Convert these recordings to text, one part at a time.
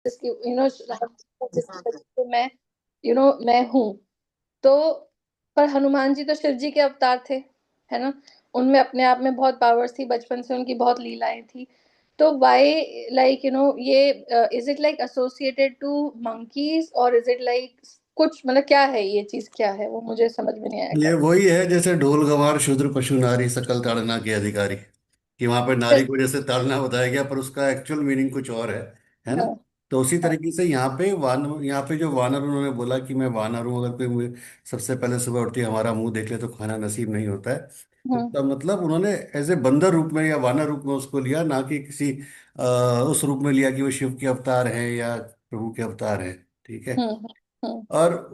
जिसकी जिसकी मैं मैं हूँ। तो पर हनुमान जी तो शिव जी के अवतार थे, है ना? उनमें अपने आप में बहुत पावर्स थी, बचपन से उनकी बहुत लीलाएं थी। तो वाई, लाइक ये is it like associated to monkeys, और इज इट लाइक कुछ, मतलब क्या है ये चीज, क्या है वो, मुझे समझ में नहीं आया ये काइंड। वही है जैसे ढोल गवार शूद्र पशु नारी सकल ताड़ना के अधिकारी, कि वहां पे नारी को जैसे ताड़ना बताया गया पर उसका एक्चुअल मीनिंग कुछ और है ना? हाँ। तो उसी हाँ। तरीके से यहाँ पे जो वानर उन्होंने बोला कि मैं वानर हूँ, अगर कोई सबसे पहले सुबह उठती हमारा मुंह देख ले तो खाना नसीब नहीं होता है। तो हम्म। उसका मतलब उन्होंने एज ए बंदर रूप में या वानर रूप में उसको लिया, ना कि किसी उस रूप में लिया कि वो शिव के अवतार हैं या प्रभु के अवतार हैं। ठीक है। हम्म। हम्म। और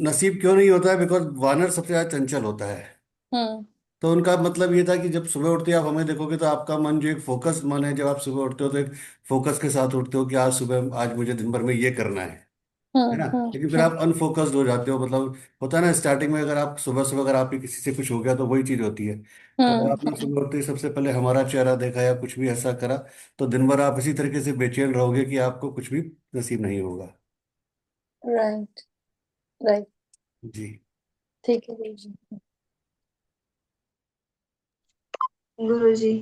नसीब क्यों नहीं होता है? बिकॉज वानर सबसे ज्यादा चंचल होता है। हम्म। तो उनका मतलब ये था कि जब सुबह उठते आप हमें देखोगे तो आपका मन जो एक फोकस मन है, जब आप सुबह उठते हो तो एक फोकस के साथ उठते हो कि आज सुबह आज मुझे दिन भर में ये करना है ना? हम्म। लेकिन फिर आप अनफोकस्ड हो जाते हो, मतलब होता है ना स्टार्टिंग में, अगर आप सुबह सुबह अगर आपकी किसी से कुछ हो गया तो वही चीज होती है। तो अगर आपने हम्म। सुबह उठते ही सबसे पहले हमारा चेहरा देखा या कुछ भी ऐसा करा, तो दिन भर आप इसी तरीके से बेचैन रहोगे कि आपको कुछ भी नसीब नहीं होगा। राइट। राइट। जी। ठीक है गुरु जी। गुरु जी।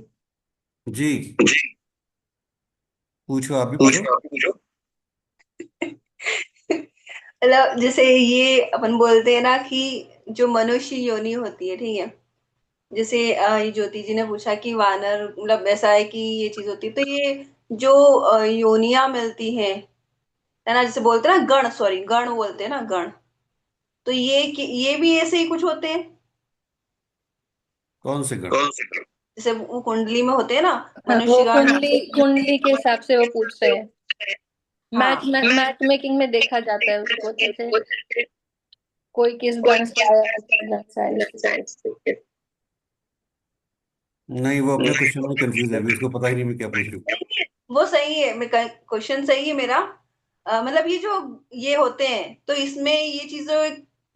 जी। पूछो, आप भी पूछो। पूछो, आप पूछो। मतलब जैसे ये अपन बोलते हैं ना कि जो मनुष्य योनि होती है, ठीक है। जैसे ये ज्योति जी ने पूछा कि वानर मतलब ऐसा है कि ये चीज होती है, तो ये जो योनियां मिलती हैं, है ना, जैसे बोलते हैं ना गण, सॉरी गण बोलते हैं ना गण, तो ये भी ऐसे ही कुछ होते हैं। कौन से गण? कौन से गण? जैसे वो कुंडली में होते हैं ना, हाँ, वो मनुष्य गण। कुंडली कुंडली के हिसाब से वो पूछ रहे हैं। मैच हाँ। मैच मेकिंग में देखा जाता है उसको, जैसे कोई किस गण से आया है, किस गण से आया है, इस तरीके से। नहीं, वो अपने क्वेश्चन में कंफ्यूज है अभी, उसको पता ही नहीं मैं क्या पूछ रही हूँ। वो सही है, मैं क्वेश्चन सही है मेरा। मतलब ये जो ये होते हैं, तो इसमें ये चीजें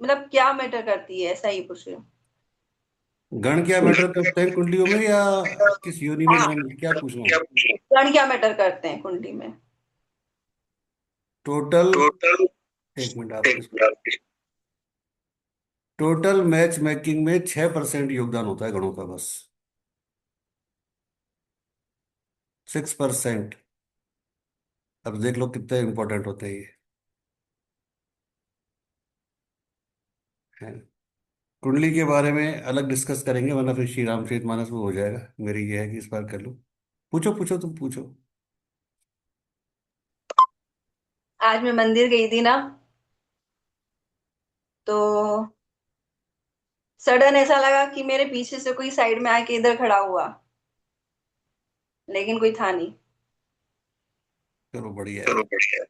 मतलब क्या मैटर करती है, ऐसा ही पूछ रही हूँ। गण क्या मैटर करते हैं कुंडलियों में, या किस योनि में हाँ, गण, क्या पूछना है? क्या पूछ रही हूँ? गण क्या मैटर करते हैं कुंडली में? Total, total. एक मिनट आप टोटल मैच मेकिंग में 6% योगदान होता है गणों का, बस 6%। अब देख लो कितने इंपॉर्टेंट होते हैं ये, है। कुंडली के बारे में अलग डिस्कस करेंगे, वरना फिर श्री रामचरितमानस में हो जाएगा। मेरी ये है कि इस बार कर लो। पूछो पूछो, तुम पूछो। आज मैं मंदिर गई थी ना, तो सडन ऐसा लगा कि मेरे पीछे से कोई साइड में आके इधर खड़ा हुआ, लेकिन कोई था नहीं। चलो बढ़िया चलो है। बढ़िया है।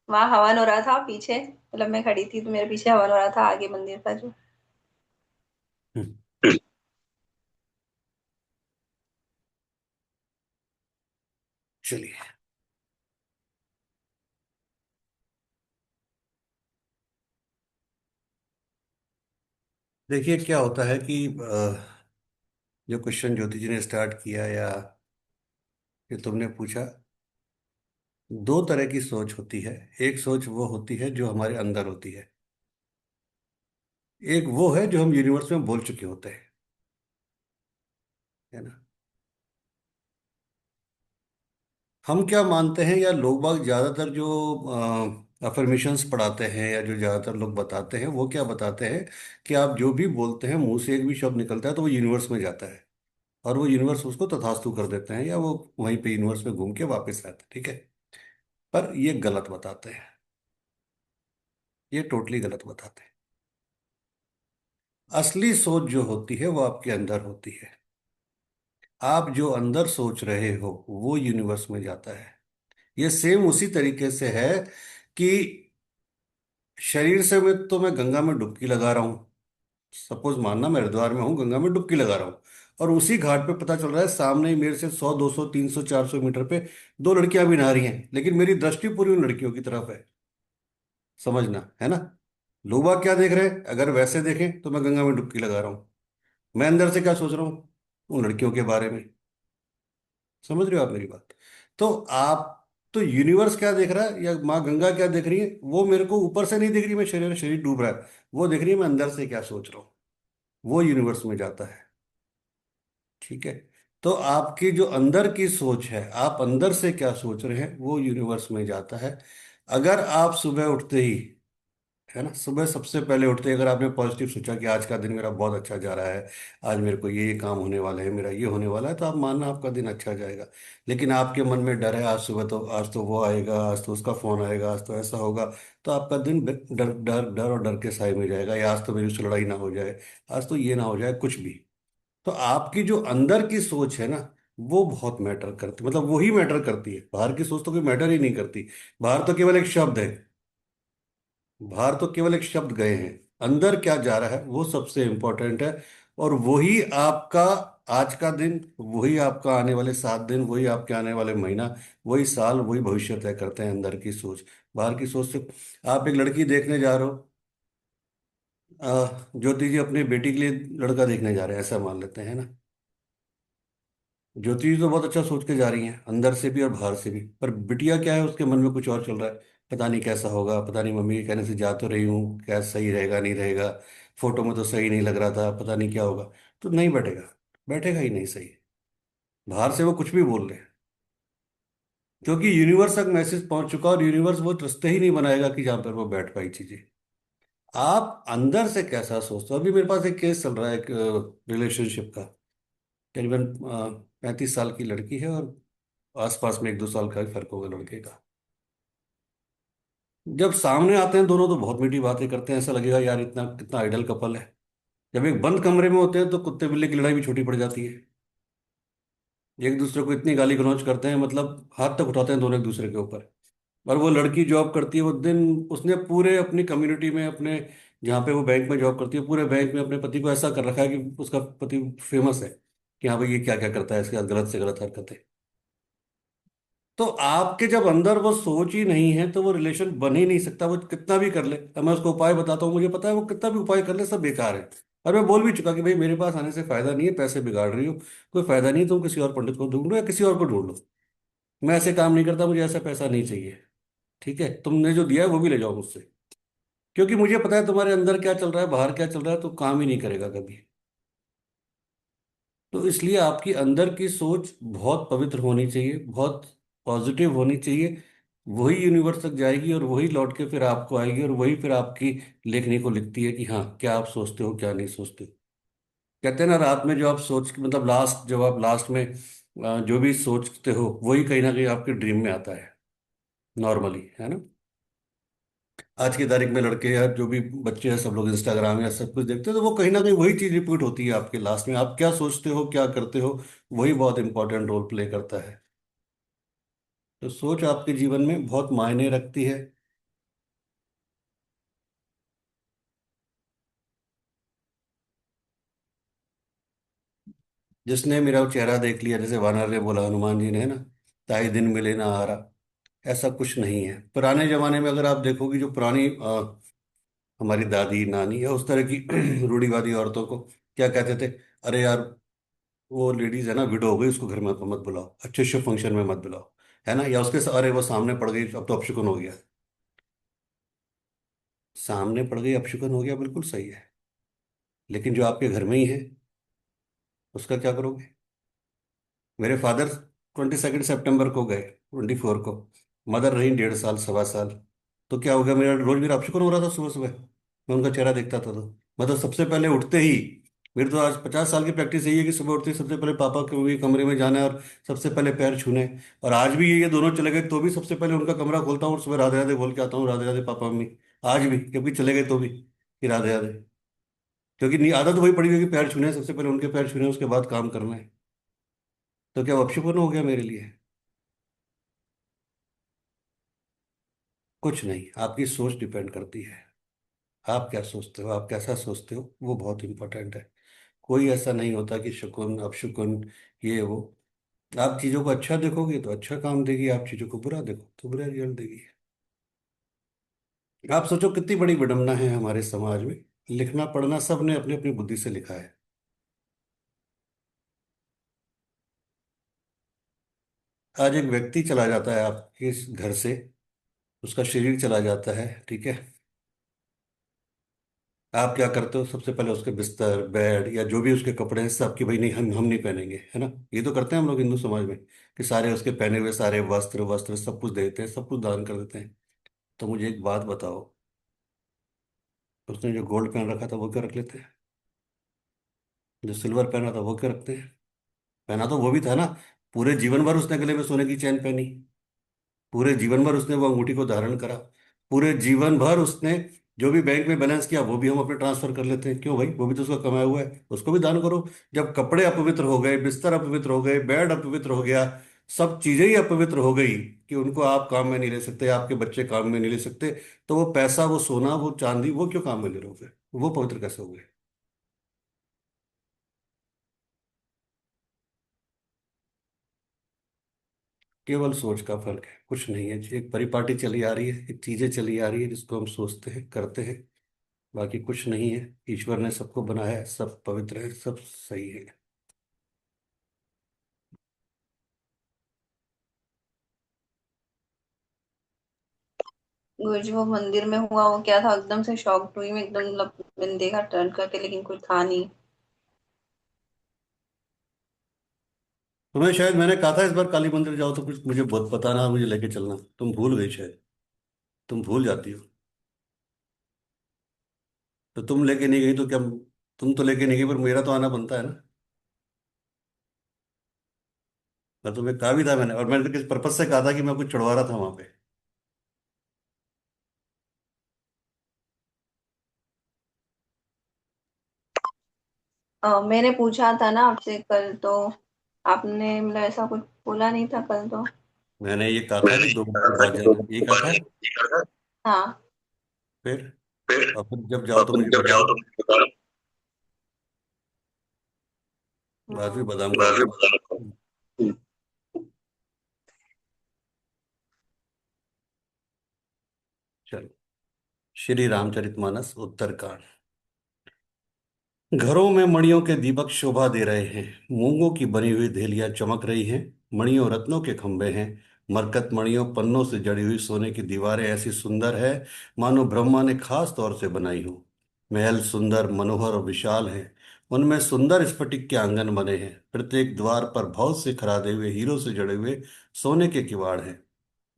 वहां हवन हो रहा था पीछे, मतलब मैं खड़ी थी तो मेरे पीछे हवन हो रहा था, आगे मंदिर का जो। हम्म, चलिए। देखिए क्या होता है कि जो क्वेश्चन ज्योति जी ने स्टार्ट किया या ये तुमने पूछा, दो तरह की सोच होती है। एक सोच वो होती है जो हमारे अंदर होती है, एक वो है जो हम यूनिवर्स में बोल चुके होते हैं, है ना? हम क्या मानते हैं, या लोग बाग ज्यादातर जो अफर्मेशंस पढ़ाते हैं या जो ज्यादातर लोग बताते हैं, वो क्या बताते हैं कि आप जो भी बोलते हैं, मुंह से एक भी शब्द निकलता है तो वो यूनिवर्स में जाता है, और वो यूनिवर्स उसको तथास्तु कर देते हैं, या वो वहीं पे यूनिवर्स में घूम के वापस आता है। ठीक है। पर ये गलत बताते हैं, ये टोटली गलत बताते हैं। असली सोच जो होती है वो आपके अंदर होती है। आप जो अंदर सोच रहे हो वो यूनिवर्स में जाता है। ये सेम उसी तरीके से है कि शरीर से मैं तो मैं गंगा में डुबकी लगा रहा हूँ। सपोज मानना मैं हरिद्वार में हूँ, गंगा में डुबकी लगा रहा हूँ, और उसी घाट पे पता चल रहा है सामने ही मेरे से 100 200 300 400 मीटर पे दो लड़कियां भी नहा रही हैं, लेकिन मेरी दृष्टि पूरी उन लड़कियों की तरफ है। समझना है ना? लोग बाग क्या देख रहे हैं? अगर वैसे देखें तो मैं गंगा में डुबकी लगा रहा हूँ, मैं अंदर से क्या सोच रहा हूँ? उन लड़कियों के बारे में। समझ रहे हो आप मेरी बात? तो आप तो यूनिवर्स क्या देख रहा है या माँ गंगा क्या देख रही है, वो मेरे को ऊपर से नहीं देख रही, मैं शरीर शरीर डूब रहा है, वो देख रही है मैं अंदर से क्या सोच रहा हूँ, वो यूनिवर्स में जाता है। ठीक है। तो आपकी जो अंदर की सोच है, आप अंदर से क्या सोच रहे हैं, वो यूनिवर्स में जाता है। अगर आप सुबह उठते ही, है ना, सुबह सबसे पहले उठते ही अगर आपने पॉजिटिव सोचा कि आज का दिन मेरा बहुत अच्छा जा रहा है, आज मेरे को ये काम होने वाला है, मेरा ये होने वाला है, तो आप मानना आपका दिन अच्छा जाएगा। लेकिन आपके मन में डर है, आज सुबह तो, आज तो वो आएगा, आज तो उसका फोन आएगा, आज तो ऐसा होगा, तो आपका दिन डर डर डर और डर के साए में जाएगा, या आज तो मेरी उससे लड़ाई ना हो जाए, आज तो ये ना हो जाए, कुछ भी। तो आपकी जो अंदर की सोच है ना, वो बहुत मैटर करती, मतलब वही मैटर करती है, बाहर की सोच तो कोई मैटर ही नहीं करती। बाहर तो केवल एक शब्द है, बाहर तो केवल एक शब्द गए हैं, अंदर क्या जा रहा है वो सबसे इंपॉर्टेंट है। और वही आपका आज का दिन, वही आपका आने वाले 7 दिन, वही आपके आने वाले महीना, वही साल, वही भविष्य तय करते हैं, अंदर की सोच। बाहर की सोच से, आप एक लड़की देखने जा रहे हो, ज्योति जी अपनी बेटी के लिए लड़का देखने जा रहे हैं, ऐसा मान लेते हैं ना। ज्योति जी तो बहुत अच्छा सोच के जा रही हैं, अंदर से भी और बाहर से भी, पर बिटिया क्या है, उसके मन में कुछ और चल रहा है। पता नहीं कैसा होगा, पता नहीं मम्मी के कहने से जा तो रही हूँ, क्या सही रहेगा नहीं रहेगा, फोटो में तो सही नहीं लग रहा था, पता नहीं क्या होगा। तो नहीं बैठेगा, बैठेगा ही नहीं सही, बाहर से वो कुछ भी बोल रहे हैं, क्योंकि यूनिवर्स तक मैसेज पहुंच चुका, और यूनिवर्स वो रास्ते ही नहीं बनाएगा कि जहाँ पर वो बैठ पाई चीजें। आप अंदर से कैसा सोचते हो। अभी मेरे पास एक केस चल रहा है, एक रिलेशनशिप का, करीबन 35 साल की लड़की है, और आसपास में 1-2 साल का ही फर्क होगा लड़के का। जब सामने आते हैं दोनों तो बहुत मीठी बातें करते हैं, ऐसा लगेगा यार इतना कितना आइडल कपल है। जब एक बंद कमरे में होते हैं तो कुत्ते बिल्ली की लड़ाई भी छोटी पड़ जाती है, एक दूसरे को इतनी गाली गलौज करते हैं, मतलब हाथ तक उठाते हैं दोनों एक दूसरे के ऊपर। और वो लड़की जॉब करती है, वो दिन उसने पूरे अपनी कम्युनिटी में, अपने जहाँ पे वो बैंक में जॉब करती है, पूरे बैंक में अपने पति को ऐसा कर रखा है कि उसका पति फेमस है, कि हाँ भाई ये क्या क्या करता है, इसके साथ गलत से गलत हरकतें। तो आपके जब अंदर वो सोच ही नहीं है तो वो रिलेशन बन ही नहीं सकता, वो कितना भी कर ले। अब मैं उसको उपाय बताता हूँ, मुझे पता है वो कितना भी उपाय कर ले सब बेकार है। और मैं बोल भी चुका कि भाई मेरे पास आने से फायदा नहीं है, पैसे बिगाड़ रही हो, कोई फायदा नहीं, तुम किसी और पंडित को ढूंढ लो या किसी और को ढूंढ लो, मैं ऐसे काम नहीं करता, मुझे ऐसा पैसा नहीं चाहिए। ठीक है, तुमने जो दिया है वो भी ले जाओ मुझसे, क्योंकि मुझे पता है तुम्हारे अंदर क्या चल रहा है, बाहर क्या चल रहा है, तो काम ही नहीं करेगा कभी। तो इसलिए आपकी अंदर की सोच बहुत पवित्र होनी चाहिए, बहुत पॉजिटिव होनी चाहिए। वही यूनिवर्स तक जाएगी, और वही लौट के फिर आपको आएगी, और वही फिर आपकी लिखने को लिखती है कि हाँ क्या आप सोचते हो क्या नहीं सोचते हो। कहते हैं ना, रात में जो आप सोच, मतलब लास्ट, जब आप लास्ट में जो भी सोचते हो वही कहीं ना कहीं आपके ड्रीम में आता है, नॉर्मली, है ना। आज की तारीख में लड़के या जो भी बच्चे हैं सब लोग इंस्टाग्राम या सब कुछ देखते हैं, तो वो कहीं ना कहीं वही चीज रिपीट होती है आपके लास्ट में, आप क्या सोचते हो क्या करते हो, वही बहुत इंपॉर्टेंट रोल प्ले करता है। तो सोच आपके जीवन में बहुत मायने रखती है। जिसने मेरा चेहरा देख लिया, जैसे वानर ने बोला हनुमान जी ने, है ना, ताई दिन मिले ना हारा, ऐसा कुछ नहीं है। पुराने जमाने में अगर आप देखोगे, जो पुरानी हमारी दादी नानी या उस तरह की रूढ़िवादी औरतों को क्या कहते थे, अरे यार वो लेडीज है ना, विडो हो गई, उसको घर में मत बुलाओ, अच्छे शुभ फंक्शन में मत बुलाओ, है ना, या उसके अरे वो सामने पड़ गई अब तो अपशुकन हो गया। सामने पड़ गई अपशुकन हो गया, बिल्कुल सही है, लेकिन जो आपके घर में ही है उसका क्या करोगे। मेरे फादर 22 सितंबर को गए, 24 को, मदर रही 1.5 साल 1.25 साल। तो क्या हो गया, मेरा रोज मेरा अपशुकन हो रहा था सुबह सुबह, मैं उनका चेहरा देखता था तो, मतलब सबसे पहले उठते ही, मेरी तो आज 50 साल की प्रैक्टिस यही है कि सुबह उठते ही सबसे पहले पापा के भी कमरे में जाना है, और सबसे पहले पैर छूने। और आज भी ये दोनों चले गए तो भी सबसे पहले उनका कमरा खोलता हूँ और सुबह राधे राधे बोल के आता हूँ, राधे राधे पापा मम्मी। आज भी कभी चले गए तो भी कि राधे राधे, क्योंकि आदत वही पड़ी हुई है कि पैर छूने हैं, सबसे पहले उनके पैर छूने हैं, उसके बाद काम करना है। तो क्या वो अपशुकन हो गया मेरे लिए। कुछ नहीं, आपकी सोच डिपेंड करती है, आप क्या सोचते हो, आप कैसा सोचते हो, वो बहुत इंपॉर्टेंट है। कोई ऐसा नहीं होता कि शकुन अपशुकुन ये वो। आप चीजों को अच्छा देखोगे तो अच्छा काम देगी, आप चीजों को बुरा देखो तो बुरा रिजल्ट देगी। आप सोचो कितनी बड़ी विडंबना है हमारे समाज में, लिखना पढ़ना सब ने अपनी अपनी बुद्धि से लिखा है। आज एक व्यक्ति चला जाता है आपके इस घर से, उसका शरीर चला जाता है, ठीक है। आप क्या करते हो? सबसे पहले उसके बिस्तर, बेड या जो भी उसके कपड़े हैं सब, कि भाई नहीं, हम नहीं पहनेंगे, है ना। ये तो करते हैं हम लोग हिंदू समाज में, कि सारे उसके पहने हुए सारे वस्त्र वस्त्र सब कुछ देते हैं, सब कुछ दान कर देते हैं। तो मुझे एक बात बताओ, उसने जो गोल्ड पहन रखा था वो क्यों रख लेते हैं? जो सिल्वर पहना था वो क्यों रखते हैं? पहना तो वो भी था ना। पूरे जीवन भर उसने गले में सोने की चैन पहनी, पूरे जीवन भर उसने वो अंगूठी को धारण करा, पूरे जीवन भर उसने जो भी बैंक में बैलेंस किया वो भी हम अपने ट्रांसफर कर लेते हैं। क्यों भाई? वो भी तो उसका कमाया हुआ है, उसको भी दान करो। जब कपड़े अपवित्र हो गए, बिस्तर अपवित्र हो गए, बेड अपवित्र हो गया, सब चीजें ही अपवित्र हो गई कि उनको आप काम में नहीं ले सकते, आपके बच्चे काम में नहीं ले सकते, तो वो पैसा, वो सोना, वो चांदी, वो क्यों काम में ले रहे हो फिर? वो पवित्र कैसे हो गए? केवल सोच का फर्क है, कुछ नहीं है। एक परिपाटी चली आ रही है, एक चीजें चली आ रही है जिसको हम सोचते हैं, करते हैं, बाकी कुछ नहीं है। ईश्वर ने सबको बनाया है, सब पवित्र है, सब सही है। गुरुजी वो मंदिर में हुआ वो क्या था, एकदम से शॉक्ड हुई मैं, एकदम मतलब मैंने देखा टर्न करके लेकिन कोई था नहीं। तुम्हें शायद मैंने कहा था इस बार काली मंदिर जाओ तो कुछ मुझे बहुत बताना, मुझे लेके चलना, तुम भूल गई शायद। तुम भूल जाती हो। तो तुम लेके नहीं गई तो क्या? तुम तो लेके नहीं गई, पर मेरा तो आना बनता है ना। मैं तुम्हें कहा भी था, मैंने, और मैंने तो किस पर्पज से कहा था कि मैं कुछ चढ़वा रहा था वहां पे। मैंने पूछा था ना आपसे कल, तो आपने मतलब ऐसा कुछ बोला नहीं था कल तो। मैंने ये कहा था मैंने कि ये 2 बजे कहा के था बाद कि दो जाना, मिनट ये के कहा बाद था। ये करना। हाँ। फिर फिर अब जब जाओ तो तुम मुझे जब जाओ बताना। तो मुझे बताना। बाद में बादाम मैं भी खाऊंगा। बता रहा हूँ। चलो, श्री रामचरितमानस उत्तरकांड। घरों में मणियों के दीपक शोभा दे रहे हैं, मूंगों की बनी हुई धेलियां चमक रही हैं, मणियों रत्नों के खंभे हैं, मरकत मणियों पन्नों से जड़ी हुई सोने की दीवारें ऐसी सुंदर है मानो ब्रह्मा ने खास तौर से बनाई हो। महल सुंदर, मनोहर और विशाल हैं। उनमें सुंदर स्फटिक के आंगन बने हैं, प्रत्येक द्वार पर बहुत से खरादे हुए हीरों से जड़े हुए सोने के किवाड़ हैं।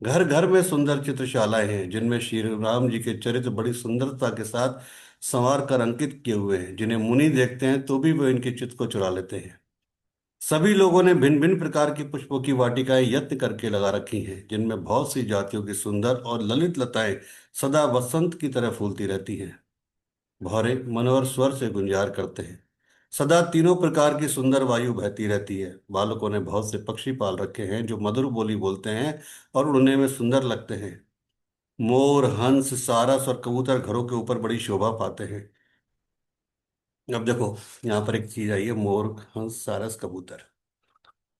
घर घर में सुंदर चित्रशालाएं हैं जिनमें श्री राम जी के चरित्र बड़ी सुंदरता के साथ संवार कर अंकित किए हुए हैं, जिन्हें मुनि देखते हैं तो भी वे इनके चित्त को चुरा लेते हैं। सभी लोगों ने भिन्न भिन्न प्रकार की पुष्पों की वाटिकाएं यत्न करके लगा रखी हैं, जिनमें बहुत सी जातियों की सुंदर और ललित लताएं सदा वसंत की तरह फूलती रहती हैं। भौरे मनोहर स्वर से गुंजार करते हैं। सदा तीनों प्रकार की सुंदर वायु बहती रहती है। बालकों ने बहुत से पक्षी पाल रखे हैं जो मधुर बोली बोलते हैं और उड़ने में सुंदर लगते हैं। मोर, हंस, सारस और कबूतर घरों के ऊपर बड़ी शोभा पाते हैं। अब देखो, यहाँ पर एक चीज आई है, मोर, हंस, सारस, कबूतर।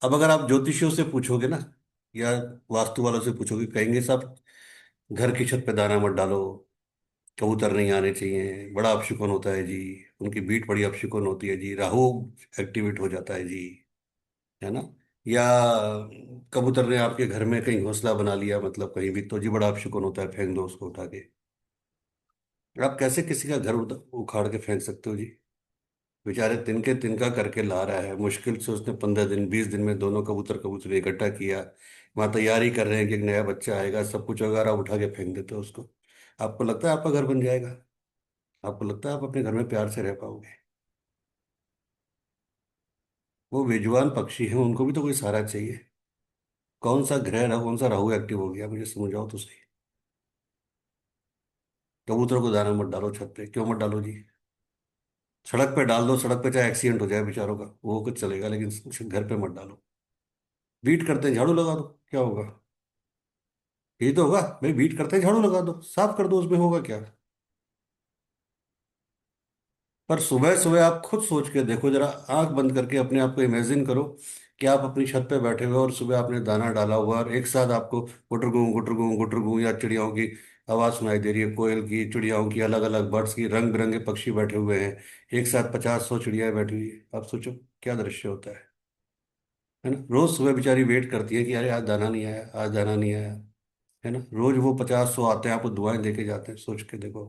अब अगर आप ज्योतिषियों से पूछोगे ना, या वास्तु वालों से पूछोगे, कहेंगे सब घर की छत पे दाना मत डालो, कबूतर नहीं आने चाहिए, बड़ा अपशुकन होता है जी, उनकी बीट बड़ी अपशुकन होती है जी, राहु एक्टिवेट हो जाता है जी, है ना। या कबूतर ने आपके घर में कहीं घोंसला बना लिया, मतलब कहीं भी, तो जी बड़ा अपशुकन होता है, फेंक दो उसको उठा के। आप कैसे किसी का घर उखाड़ के फेंक सकते हो जी? बेचारे तिनके तिनका करके ला रहा है, मुश्किल से उसने 15 दिन 20 दिन में दोनों कबूतर कबूतरी इकट्ठा किया। वहां तैयारी कर रहे हैं कि एक नया बच्चा आएगा, सब कुछ वगैरह उठा के फेंक देते हो उसको। आपको लगता है आपका घर बन जाएगा? आपको लगता है आप अपने घर में प्यार से रह पाओगे? वो बेजुबान पक्षी हैं, उनको भी तो कोई सहारा चाहिए। कौन सा ग्रह रहा, कौन सा राहु एक्टिव हो गया, मुझे समझाओ तो सही। कबूतर को दाना मत डालो छत पे, क्यों मत डालो जी? सड़क पे डाल दो, सड़क पे चाहे एक्सीडेंट हो जाए बेचारों का, वो कुछ चलेगा, लेकिन घर पे मत डालो। बीट करते हैं, झाड़ू लगा दो, क्या होगा? यही तो होगा भाई, बीट करते हैं, झाड़ू लगा दो, साफ कर दो, उसमें होगा क्या? पर सुबह सुबह आप खुद सोच के देखो जरा, आंख बंद करके अपने आप को इमेजिन करो कि आप अपनी छत पे बैठे हुए और सुबह आपने दाना डाला हुआ और एक साथ आपको गुटर गुटर या चिड़ियाओं की आवाज सुनाई दे रही है, कोयल की, चिड़ियाओं की, अलग अलग बर्ड्स की, रंग बिरंगे पक्षी बैठे हुए हैं, एक साथ 50-100 चिड़िया बैठी हुई है। आप सोचो क्या दृश्य होता है। है ना। रोज सुबह बेचारी वेट करती है कि अरे आज दाना नहीं आया, आज दाना नहीं आया, है ना। रोज वो 50-100 आते हैं, आपको दुआएं देके जाते हैं। सोच के देखो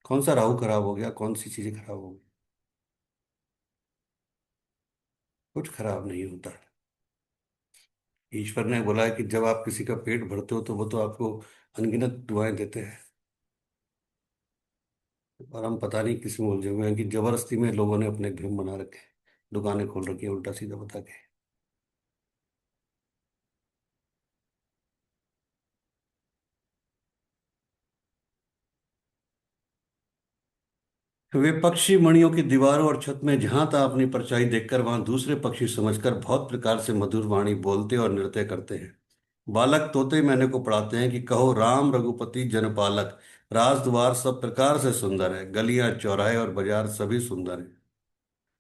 कौन सा राहु खराब हो गया, कौन सी चीजें खराब हो गई। कुछ खराब नहीं होता है। ईश्वर ने बोला है कि जब आप किसी का पेट भरते हो तो वो तो आपको अनगिनत दुआएं देते हैं। और हम पता नहीं किस में उलझे हुए हैं कि जबरदस्ती में लोगों ने अपने घर बना रखे हैं, दुकानें खोल रखी है उल्टा सीधा बता के। वे पक्षी मणियों की दीवारों और छत में जहां तहाँ अपनी परछाई देखकर वहां दूसरे पक्षी समझकर बहुत प्रकार से मधुर वाणी बोलते और नृत्य करते हैं। बालक तोते मैंने को पढ़ाते हैं कि कहो राम रघुपति जनपालक, राज द्वार सब प्रकार से सुंदर है, गलियां चौराहे और बाजार सभी सुंदर हैं।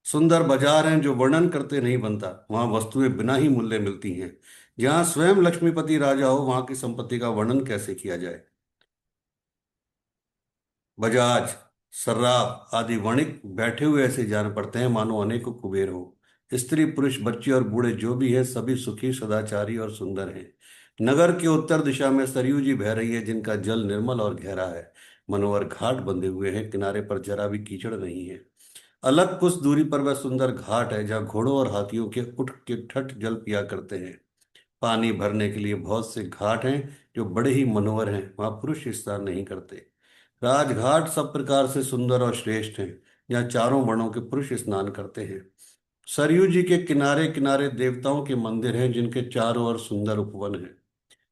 सुंदर बाजार हैं जो वर्णन करते नहीं बनता, वहां वस्तुएं बिना ही मूल्य मिलती हैं। जहां स्वयं लक्ष्मीपति राजा हो वहां की संपत्ति का वर्णन कैसे किया जाए। बजाज, सर्राफ आदि वणिक बैठे हुए ऐसे जान पड़ते हैं मानो अनेकों कुबेर हो। स्त्री पुरुष बच्चे और बूढ़े जो भी हैं सभी सुखी सदाचारी और सुंदर हैं। नगर के उत्तर दिशा में सरयू जी बह रही है जिनका जल निर्मल और गहरा है। मनोहर घाट बंधे हुए हैं, किनारे पर जरा भी कीचड़ नहीं है। अलग कुछ दूरी पर वह सुंदर घाट है जहाँ घोड़ों और हाथियों के उठ के ठठ जल पिया करते हैं। पानी भरने के लिए बहुत से घाट हैं जो बड़े ही मनोहर हैं, वहां पुरुष स्नान नहीं करते। राजघाट सब प्रकार से सुंदर और श्रेष्ठ हैं, जहाँ चारों वर्णों के पुरुष स्नान करते हैं। सरयू जी के किनारे किनारे देवताओं के मंदिर हैं जिनके चारों ओर सुंदर उपवन हैं।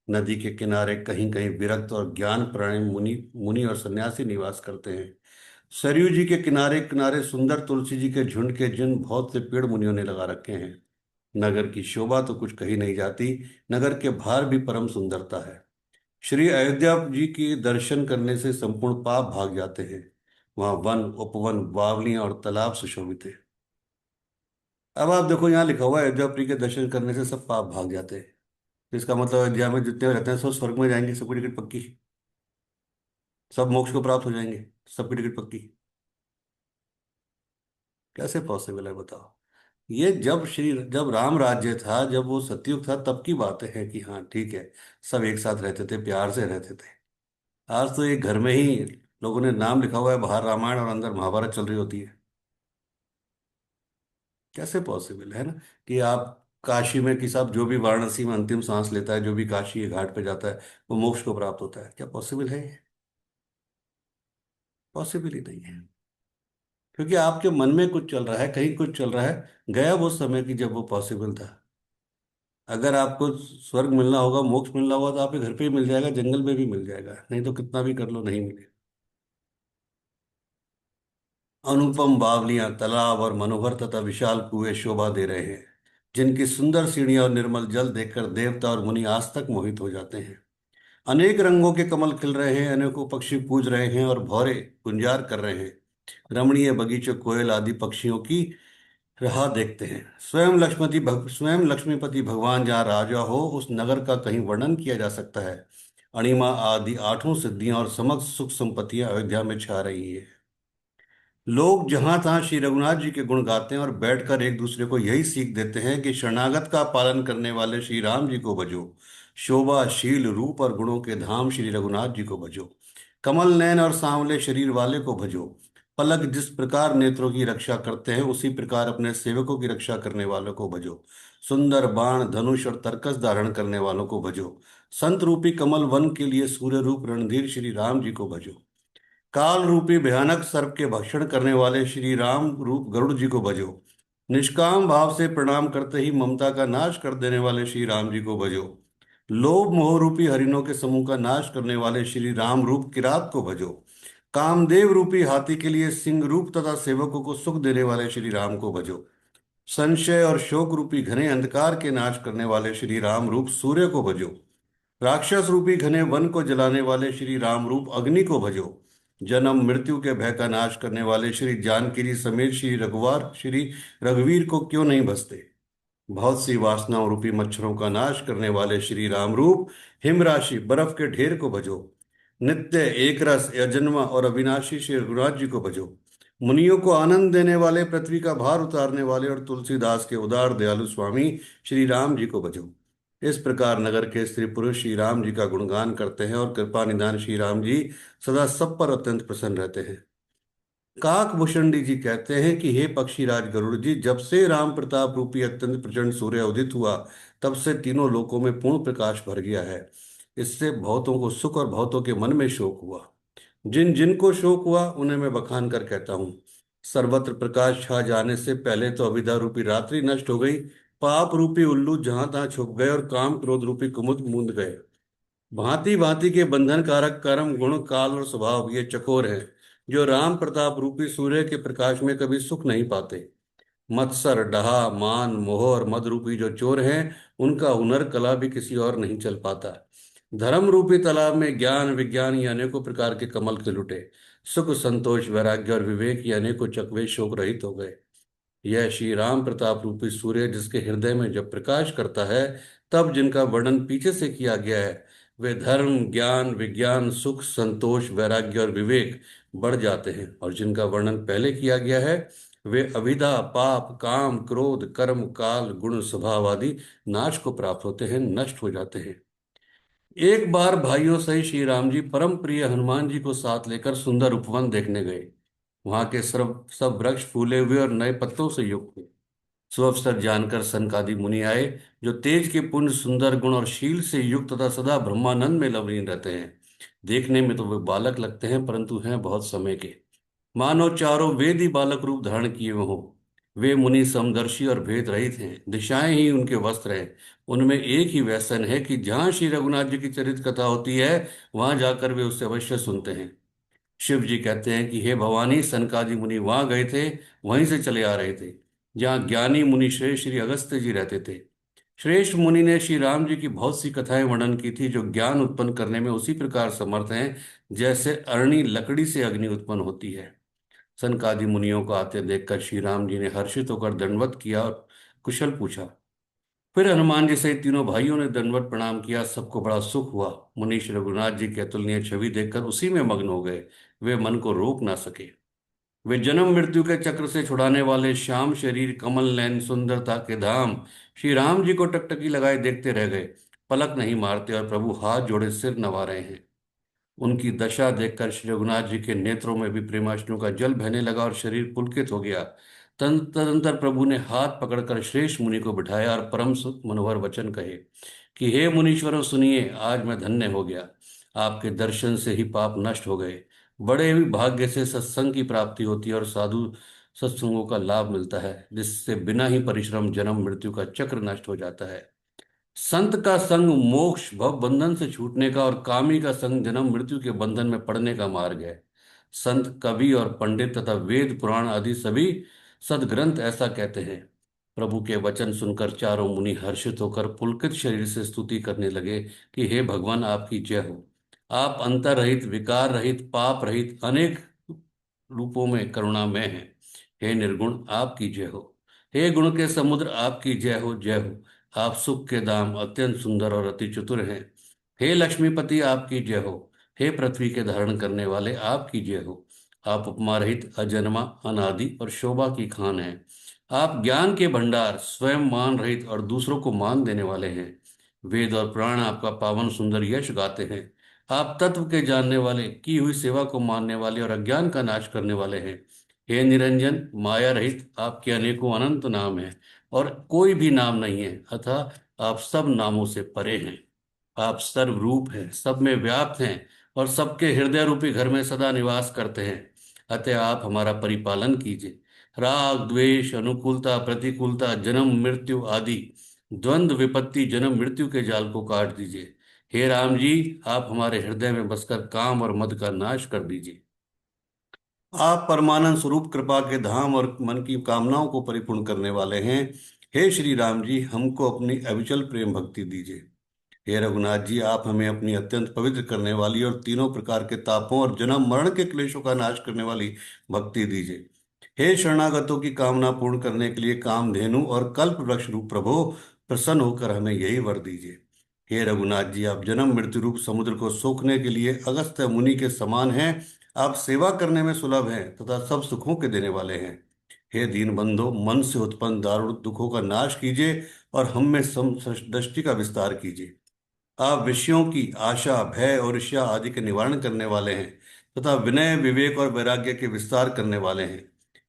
नदी के किनारे कहीं कहीं विरक्त और ज्ञान परायण मुनि मुनि और सन्यासी निवास करते हैं। सरयू जी के किनारे किनारे सुंदर तुलसी जी के झुंड के जिन बहुत से पेड़ मुनियों ने लगा रखे हैं। नगर की शोभा तो कुछ कही नहीं जाती, नगर के बाहर भी परम सुंदरता है। श्री अयोध्या जी के दर्शन करने से संपूर्ण पाप भाग जाते हैं। वहां वन उपवन बावलियां और तालाब सुशोभित है। अब आप देखो यहाँ लिखा हुआ है अयोध्या प्री के दर्शन करने से सब पाप भाग जाते हैं। तो इसका मतलब अयोध्या में जितने रहते हैं सब स्वर्ग में जाएंगे, सबकी टिकट पक्की, सब मोक्ष को प्राप्त हो जाएंगे, सबकी टिकट पक्की। कैसे पॉसिबल है बताओ। ये जब राम राज्य था, जब वो सतयुग था, तब की बातें हैं कि हाँ ठीक है, सब एक साथ रहते थे, प्यार से रहते थे। आज तो एक घर में ही लोगों ने नाम लिखा हुआ है, बाहर रामायण और अंदर महाभारत चल रही होती है। कैसे पॉसिबल है ना कि आप काशी में कि साहब जो भी वाराणसी में अंतिम सांस लेता है, जो भी काशी के घाट पे जाता है, वो मोक्ष को प्राप्त होता है। क्या पॉसिबल है? पॉसिबल ही नहीं है। क्योंकि आपके मन में कुछ चल रहा है, कहीं कुछ चल रहा है। गया वो समय कि जब वो पॉसिबल था। अगर आपको स्वर्ग मिलना होगा, मोक्ष मिलना होगा, तो आपके घर पे ही मिल जाएगा, जंगल में भी मिल जाएगा, नहीं तो कितना भी कर लो नहीं मिलेगा। अनुपम बावलियां तालाब और मनोहर तथा विशाल कुएं शोभा दे रहे हैं, जिनकी सुंदर सीढ़ियां और निर्मल जल देखकर देवता और मुनि आज तक मोहित हो जाते हैं। अनेक रंगों के कमल खिल रहे हैं, अनेकों पक्षी पूज रहे हैं और भौरे गुंजार कर रहे हैं। रमणीय बगीचे कोयल आदि पक्षियों की राह देखते हैं। स्वयं लक्ष्मीपति भगवान जहाँ राजा हो उस नगर का कहीं वर्णन किया जा सकता है। अणिमा आदि आठों सिद्धियां और समस्त सुख संपत्तियां अयोध्या में छा रही है। लोग जहां तहां श्री रघुनाथ जी के गुण गाते हैं और बैठकर एक दूसरे को यही सीख देते हैं कि शरणागत का पालन करने वाले श्री राम जी को भजो। शोभा शील रूप और गुणों के धाम श्री रघुनाथ जी को भजो। कमल नयन और सांवले शरीर वाले को भजो। पलक जिस प्रकार नेत्रों की रक्षा करते हैं उसी प्रकार अपने सेवकों की रक्षा करने वालों को भजो। सुंदर बाण धनुष और तरकस धारण करने वालों को भजो। संत रूपी कमल वन के लिए सूर्य रूप रणधीर श्री राम जी को भजो। काल रूपी भयानक सर्प के भक्षण करने वाले श्री राम रूप गरुड़ जी को भजो। निष्काम भाव से प्रणाम करते ही ममता का नाश कर देने वाले श्री राम जी को भजो। लोभ मोह रूपी हरिणों के समूह का नाश करने वाले श्री राम रूप किरात को भजो। कामदेव रूपी हाथी के लिए सिंह रूप तथा सेवकों को सुख देने वाले श्री राम को भजो। संशय और शोक रूपी घने अंधकार के नाश करने वाले श्री राम रूप सूर्य को भजो। राक्षस रूपी घने वन को जलाने वाले श्री राम रूप अग्नि को भजो। जन्म मृत्यु के भय का नाश करने वाले श्री जानकी समेत श्री रघुवीर को क्यों नहीं भजते। बहुत सी वासनाओं रूपी मच्छरों का नाश करने वाले श्री राम रूप हिम राशि बर्फ के ढेर को भजो। नित्य एक रस अजन्मा और अविनाशी श्री रघुनाथ जी को भजो। मुनियों को आनंद देने वाले, पृथ्वी का भार उतारने वाले और तुलसीदास के उदार दयालु स्वामी श्री राम जी को भजो। इस प्रकार नगर के स्त्री पुरुष श्री राम जी का गुणगान करते हैं और कृपा निधान श्री राम जी सदा सब पर अत्यंत प्रसन्न रहते हैं। काकभूषणी जी कहते हैं कि हे पक्षीराज गरुड़ जी, जब से राम प्रताप रूपी अत्यंत प्रचंड सूर्य उदित हुआ, तब से तीनों लोकों में पूर्ण प्रकाश भर गया है। इससे बहुतों को सुख और बहुतों के मन में शोक हुआ। जिन जिनको शोक हुआ उन्हें मैं बखान कर कहता हूँ। सर्वत्र प्रकाश छा जाने से पहले तो अविद्या रूपी रात्रि नष्ट हो गई, पाप रूपी उल्लू जहां तहां छुप गए और काम क्रोध रूपी कुमुद मूंद गए। भांति भांति के बंधन कारक कर्म गुण काल और स्वभाव ये चकोर हैं, जो राम प्रताप रूपी सूर्य के प्रकाश में कभी सुख नहीं पाते। मत्सर, डहा, मान, मोह और मद रूपी जो चोर हैं, उनका हुनर कला भी किसी और नहीं चल पाता। धर्म रूपी तालाब में ज्ञान विज्ञान ये अनेकों प्रकार के कमल खिल उठे। सुख संतोष वैराग्य और विवेक ये अनेकों चकवे शोक रहित हो गए। यह श्री राम प्रताप रूपी सूर्य जिसके हृदय में जब प्रकाश करता है, तब जिनका वर्णन पीछे से किया गया है, वे धर्म ज्ञान विज्ञान सुख संतोष वैराग्य और विवेक बढ़ जाते हैं, और जिनका वर्णन पहले किया गया है, वे अभिधा पाप काम क्रोध कर्म काल गुण स्वभाव आदि नाश को प्राप्त होते हैं, नष्ट हो जाते हैं। एक बार भाइयों सहित श्री राम जी परम प्रिय हनुमान जी को साथ लेकर सुंदर उपवन देखने गए। वहां के सब सब वृक्ष फूले हुए और नए पत्तों से युक्त थे। सुअवसर जानकर सनकादि मुनि आए, जो तेज के पुण्य सुंदर गुण और शील से युक्त तथा सदा ब्रह्मानंद में लवलीन रहते हैं। देखने में तो वे बालक लगते हैं, परंतु हैं बहुत समय के, मानो चारों वेद ही बालक रूप धारण किए हुए हों। वे मुनि समदर्शी और भेद रहित हैं, दिशाएं ही उनके वस्त्र हैं। उनमें एक ही व्यसन है कि जहां श्री रघुनाथ जी की चरित कथा होती है, वहां जाकर वे उससे अवश्य सुनते हैं। शिव जी कहते हैं कि हे भवानी, सनकादि मुनि वहां गए थे, वहीं से चले आ रहे थे जहाँ ज्ञानी मुनि श्रेष्ठ श्री अगस्त्य जी रहते थे। श्रेष्ठ मुनि ने श्री राम जी की बहुत सी कथाएं वर्णन की थी, जो ज्ञान उत्पन्न करने में उसी प्रकार समर्थ हैं जैसे अरणी लकड़ी से अग्नि उत्पन्न होती है। सनकादि मुनियों को आते देखकर श्री राम जी ने हर्षित होकर दंडवत किया और कुशल पूछा। फिर हनुमान जी सहित तीनों भाइयों ने दंडवत प्रणाम किया। सबको बड़ा सुख हुआ। मुनीश रघुनाथ जी की अतुलनीय छवि देखकर उसी में मग्न हो गए। वे मन को रोक ना सके। वे जन्म मृत्यु के चक्र से छुड़ाने वाले श्याम शरीर कमल नयन सुंदरता के धाम श्री राम जी को टकटकी लगाए देखते रह गए। पलक नहीं मारते और प्रभु हाथ जोड़े सिर नवा रहे हैं। उनकी दशा देखकर श्री रघुनाथ जी के नेत्रों में भी प्रेमाश्रु का जल बहने लगा और शरीर पुलकित हो गया। तदंतर प्रभु ने हाथ पकड़कर श्रेष्ठ मुनि को बिठाया और परम मनोहर वचन कहे कि हे मुनीश्वरों सुनिए, आज मैं धन्य हो गया। आपके दर्शन से ही पाप नष्ट हो गए। बड़े ही भाग्य से सत्संग की प्राप्ति होती है और साधु सत्संगों का लाभ मिलता है, जिससे बिना ही परिश्रम जन्म मृत्यु का चक्र नष्ट हो जाता है। संत का संग मोक्ष भव बंधन से छूटने का और कामी का संग जन्म मृत्यु के बंधन में पड़ने का मार्ग है। संत कवि और पंडित तथा वेद पुराण आदि सभी सदग्रंथ ऐसा कहते हैं। प्रभु के वचन सुनकर चारों मुनि हर्षित होकर पुलकित शरीर से स्तुति करने लगे कि हे भगवान, आपकी जय हो। आप अंतर रहित विकार रहित पाप रहित अनेक रूपों में करुणामय हैं। हे निर्गुण, आपकी जय हो। हे गुण के समुद्र, आपकी जय हो जय हो। आप सुख के धाम अत्यंत सुंदर और अति चतुर हैं। हे लक्ष्मीपति, आपकी जय हो। हे पृथ्वी के धारण करने वाले, आपकी जय हो। आप उपमा रहित अजन्मा अनादि और शोभा की खान हैं। आप ज्ञान के भंडार, स्वयं मान रहित और दूसरों को मान देने वाले हैं। वेद और पुराण आपका पावन सुंदर यश गाते हैं। आप तत्व के जानने वाले, की हुई सेवा को मानने वाले और अज्ञान का नाश करने वाले हैं। हे निरंजन, माया रहित आपके अनेकों अनंत नाम हैं और कोई भी नाम नहीं है, अतः आप सब नामों से परे हैं। आप सर्वरूप हैं, सब में व्याप्त हैं और सबके हृदय रूपी घर में सदा निवास करते हैं। अतः आप हमारा परिपालन कीजिए। राग द्वेष अनुकूलता प्रतिकूलता जन्म मृत्यु आदि द्वंद्व विपत्ति जन्म मृत्यु के जाल को काट दीजिए। हे राम जी, आप हमारे हृदय में बसकर काम और मद का नाश कर दीजिए। आप परमानंद स्वरूप कृपा के धाम और मन की कामनाओं को परिपूर्ण करने वाले हैं। हे श्री राम जी, हमको अपनी अविचल प्रेम भक्ति दीजिए। हे रघुनाथ जी, आप हमें अपनी अत्यंत पवित्र करने वाली और तीनों प्रकार के तापों और जन्म मरण के क्लेशों का नाश करने वाली भक्ति दीजिए। हे शरणागतों की कामना पूर्ण करने के लिए कामधेनु और कल्प वृक्ष रूप प्रभो, प्रसन्न होकर हमें यही वर दीजिए। हे रघुनाथ जी, आप जन्म मृत्यु रूप समुद्र को सोखने के लिए अगस्त्य मुनि के समान हैं। आप सेवा करने में सुलभ हैं तथा सब सुखों के देने वाले हैं। हे दीन बंधो, मन से उत्पन्न दारुण दुखों का नाश कीजिए और हम में दृष्टि का विस्तार कीजिए। आप विषयों की आशा, भय और ईर्ष्या आदि के निवारण करने वाले हैं तथा विनय, विवेक और वैराग्य के विस्तार करने वाले हैं।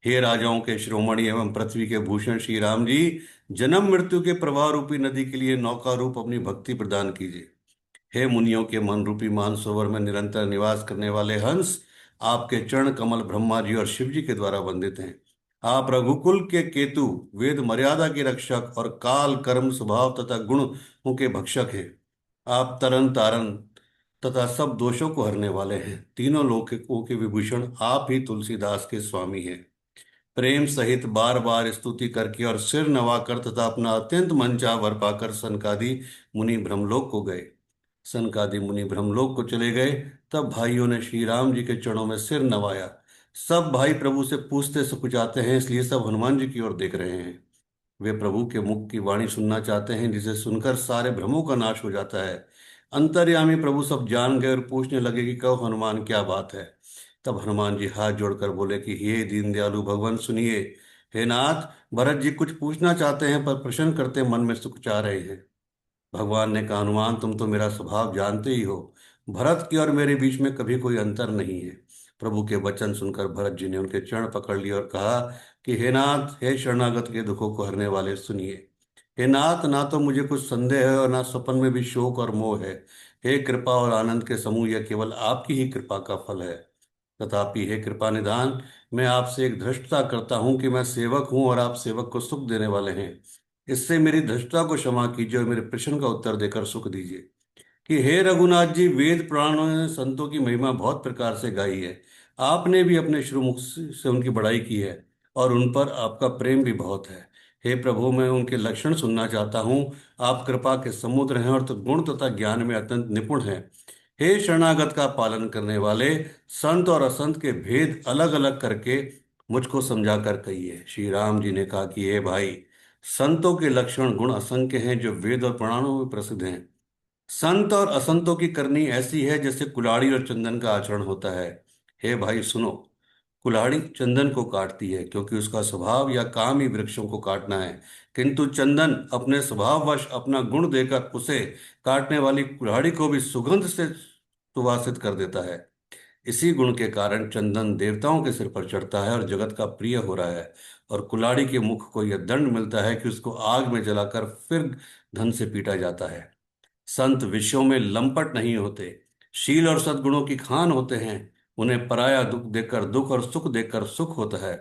हे राजाओं के शिरोमणि एवं पृथ्वी के भूषण श्री राम जी, जन्म मृत्यु के प्रवाह रूपी नदी के लिए नौका रूप अपनी भक्ति प्रदान कीजिए। हे मुनियों के मन रूपी मानसरोवर में निरंतर निवास करने वाले हंस, आपके चरण कमल ब्रह्मा जी और शिव जी के द्वारा वंदित हैं। आप रघुकुल के केतु, वेद मर्यादा के रक्षक और काल कर्म स्वभाव तथा गुणों के भक्षक हैं। आप तरन तारन तथा सब दोषों को हरने वाले हैं। तीनों लोकों के विभूषण आप ही तुलसीदास के स्वामी हैं। प्रेम सहित बार बार स्तुति करके और सिर नवाकर तथा अपना अत्यंत मनचाहा वर पाकर सनकादि मुनि ब्रह्मलोक को गए। सनकादि मुनि ब्रह्मलोक को चले गए। तब भाइयों ने श्री राम जी के चरणों में सिर नवाया। सब भाई प्रभु से पूछते सकुचाते हैं, इसलिए सब हनुमान जी की ओर देख रहे हैं। वे प्रभु के मुख की वाणी सुनना चाहते हैं, जिसे सुनकर सारे भ्रमों का नाश हो जाता है। अंतर्यामी प्रभु सब जान गए और पूछने लगे कि कहो हनुमान, क्या बात है। तब हनुमान जी हाथ जोड़कर बोले कि हे दीन दयालु भगवान, सुनिए। हे नाथ, भरत जी कुछ पूछना चाहते हैं पर प्रश्न करते मन में सुख चाह रहे हैं। भगवान ने कहा, हनुमान तुम तो मेरा स्वभाव जानते ही हो। भरत के और मेरे बीच में कभी कोई अंतर नहीं है। प्रभु के वचन सुनकर भरत जी ने उनके चरण पकड़ लिए और कहा कि हे नाथ, हे शरणागत के दुखों को हरने वाले, सुनिए। हे नाथ, ना तो मुझे कुछ संदेह है और ना स्वप्न में भी शोक और मोह है। हे कृपा और आनंद के समूह, यह केवल आपकी ही कृपा का फल है। तथापि हे कृपा निधान, मैं आपसे एक धृष्टता करता हूं कि मैं सेवक हूं और आप सेवक को सुख देने वाले हैं। इससे मेरी धृष्टता को क्षमा कीजिए और मेरे प्रश्न का उत्तर देकर सुख दीजिए कि हे रघुनाथ जी, वेद पुराणों ने संतों की महिमा बहुत प्रकार से गाई है। आपने भी अपने श्रीमुख से उनकी बड़ाई की है और उन पर आपका प्रेम भी बहुत है। हे प्रभु, मैं उनके लक्षण सुनना चाहता हूँ। आप कृपा के समुद्र हैं और तो गुण तथा ज्ञान में अत्यंत निपुण हैं। हे शरणागत का पालन करने वाले, संत और असंत के भेद अलग अलग करके मुझको समझा कर कहिए। श्री राम जी ने कहा कि हे भाई, संतों के लक्षण गुण असंख्य हैं जो वेद और पुराणों में प्रसिद्ध हैं। संत और असंतों की करनी ऐसी है जैसे कुल्हाड़ी और चंदन का आचरण होता है। हे भाई सुनो, कुल्हाड़ी चंदन को काटती है क्योंकि उसका स्वभाव या काम ही वृक्षों को काटना है, किंतु चंदन अपने स्वभाववश अपना गुण देकर उसे काटने वाली कुल्हाड़ी को भी सुगंध से सुवासित कर देता है। इसी गुण के कारण चंदन देवताओं के सिर पर चढ़ता है और जगत का प्रिय हो रहा है, और कुल्हाड़ी के मुख को यह दंड मिलता है कि उसको आग में जलाकर फिर धन से पीटा जाता है। संत विषयों में लंपट नहीं होते, शील और सद्गुणों की खान होते हैं। उन्हें पराया दुख देकर दुख और सुख देकर सुख होता है।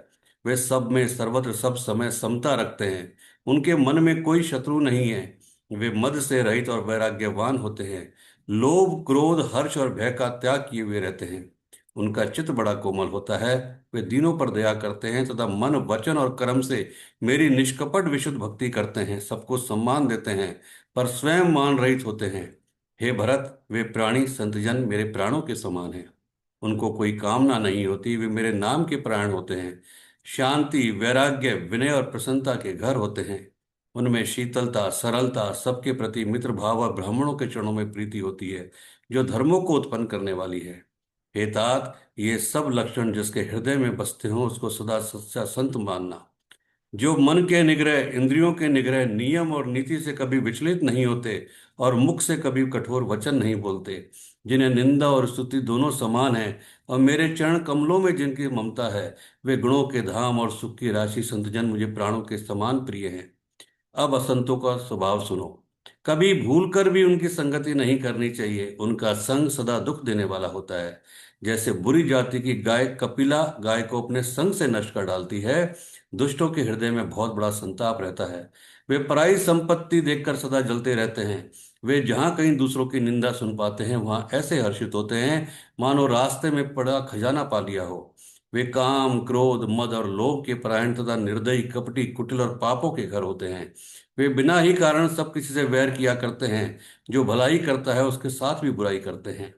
वे सब में सर्वत्र सब समय समता रखते हैं। उनके मन में कोई शत्रु नहीं है। वे मद से रहित और वैराग्यवान होते हैं। लोभ, क्रोध, हर्ष और भय का त्याग किए हुए रहते हैं। उनका चित्त बड़ा कोमल होता है। वे दीनों पर दया करते हैं तथा मन, वचन और कर्म से मेरी निष्कपट विशुद्ध भक्ति करते हैं। सबको सम्मान देते हैं पर स्वयं मान रहित होते हैं। हे भरत, वे प्राणी संतजन मेरे प्राणों के समान हैं। उनको कोई कामना नहीं होती, वे मेरे नाम के प्राण होते हैं। शांति, वैराग्य, विनय और प्रसन्नता के घर होते हैं। उनमें शीतलता, सरलता, सबके प्रति मित्र भाव और ब्राह्मणों के चरणों में प्रीति होती है, जो धर्मों को उत्पन्न करने वाली है। हे तात, ये सब लक्षण जिसके हृदय में बसते हों उसको सदा सच्चा संत मानना। जो मन के निग्रह, इंद्रियों के निग्रह, नियम और नीति से कभी विचलित नहीं होते और मुख से कभी कठोर वचन नहीं बोलते, जिन्हें निंदा और स्तुति दोनों समान है और मेरे चरण कमलों में जिनकी ममता है, वे गुणों के धाम और सुख की राशि संतजन मुझे प्राणों के समान प्रिय हैं। अब असंतों का स्वभाव सुनो। कभी भूल कर भी उनकी संगति नहीं करनी चाहिए। उनका संग सदा दुख देने वाला होता है। जैसे बुरी जाति की गाय कपिला गाय को अपने संग से नष्ट कर डालती है, दुष्टों के हृदय में बहुत बड़ा संताप रहता है। वे पराई संपत्ति देखकर सदा जलते रहते हैं। वे जहां कहीं दूसरों की निंदा सुन पाते हैं वहां ऐसे हर्षित होते हैं मानो रास्ते में पड़ा खजाना पा लिया हो। वे काम, क्रोध, मद और लोभ के परायण तथा निर्दयी, कपटी, कुटिल और पापों के घर होते हैं। वे बिना ही कारण सब किसी से वैर किया करते हैं। जो भलाई करता है उसके साथ भी बुराई करते हैं।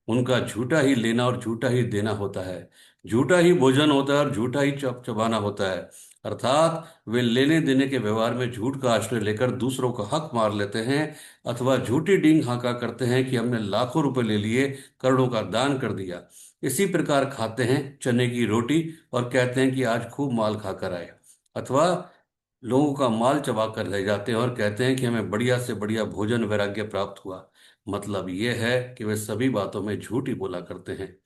उनका झूठा ही लेना और झूठा ही देना होता है। झूठा ही भोजन होता है और झूठा ही चबाना होता है। अर्थात वे लेने देने के व्यवहार में झूठ का आश्रय लेकर दूसरों का हक मार लेते हैं, अथवा झूठी डींग हाँका करते हैं कि हमने लाखों रुपए ले लिए, करोड़ों का दान कर दिया। इसी प्रकार खाते हैं चने की रोटी और कहते हैं कि आज खूब माल खाकर आए, अथवा लोगों का माल चबा कर ले जाते हैं और कहते हैं कि हमें बढ़िया से बढ़िया भोजन वैराग्य प्राप्त हुआ। मतलब यह है कि वे सभी बातों में झूठ ही बोला करते हैं।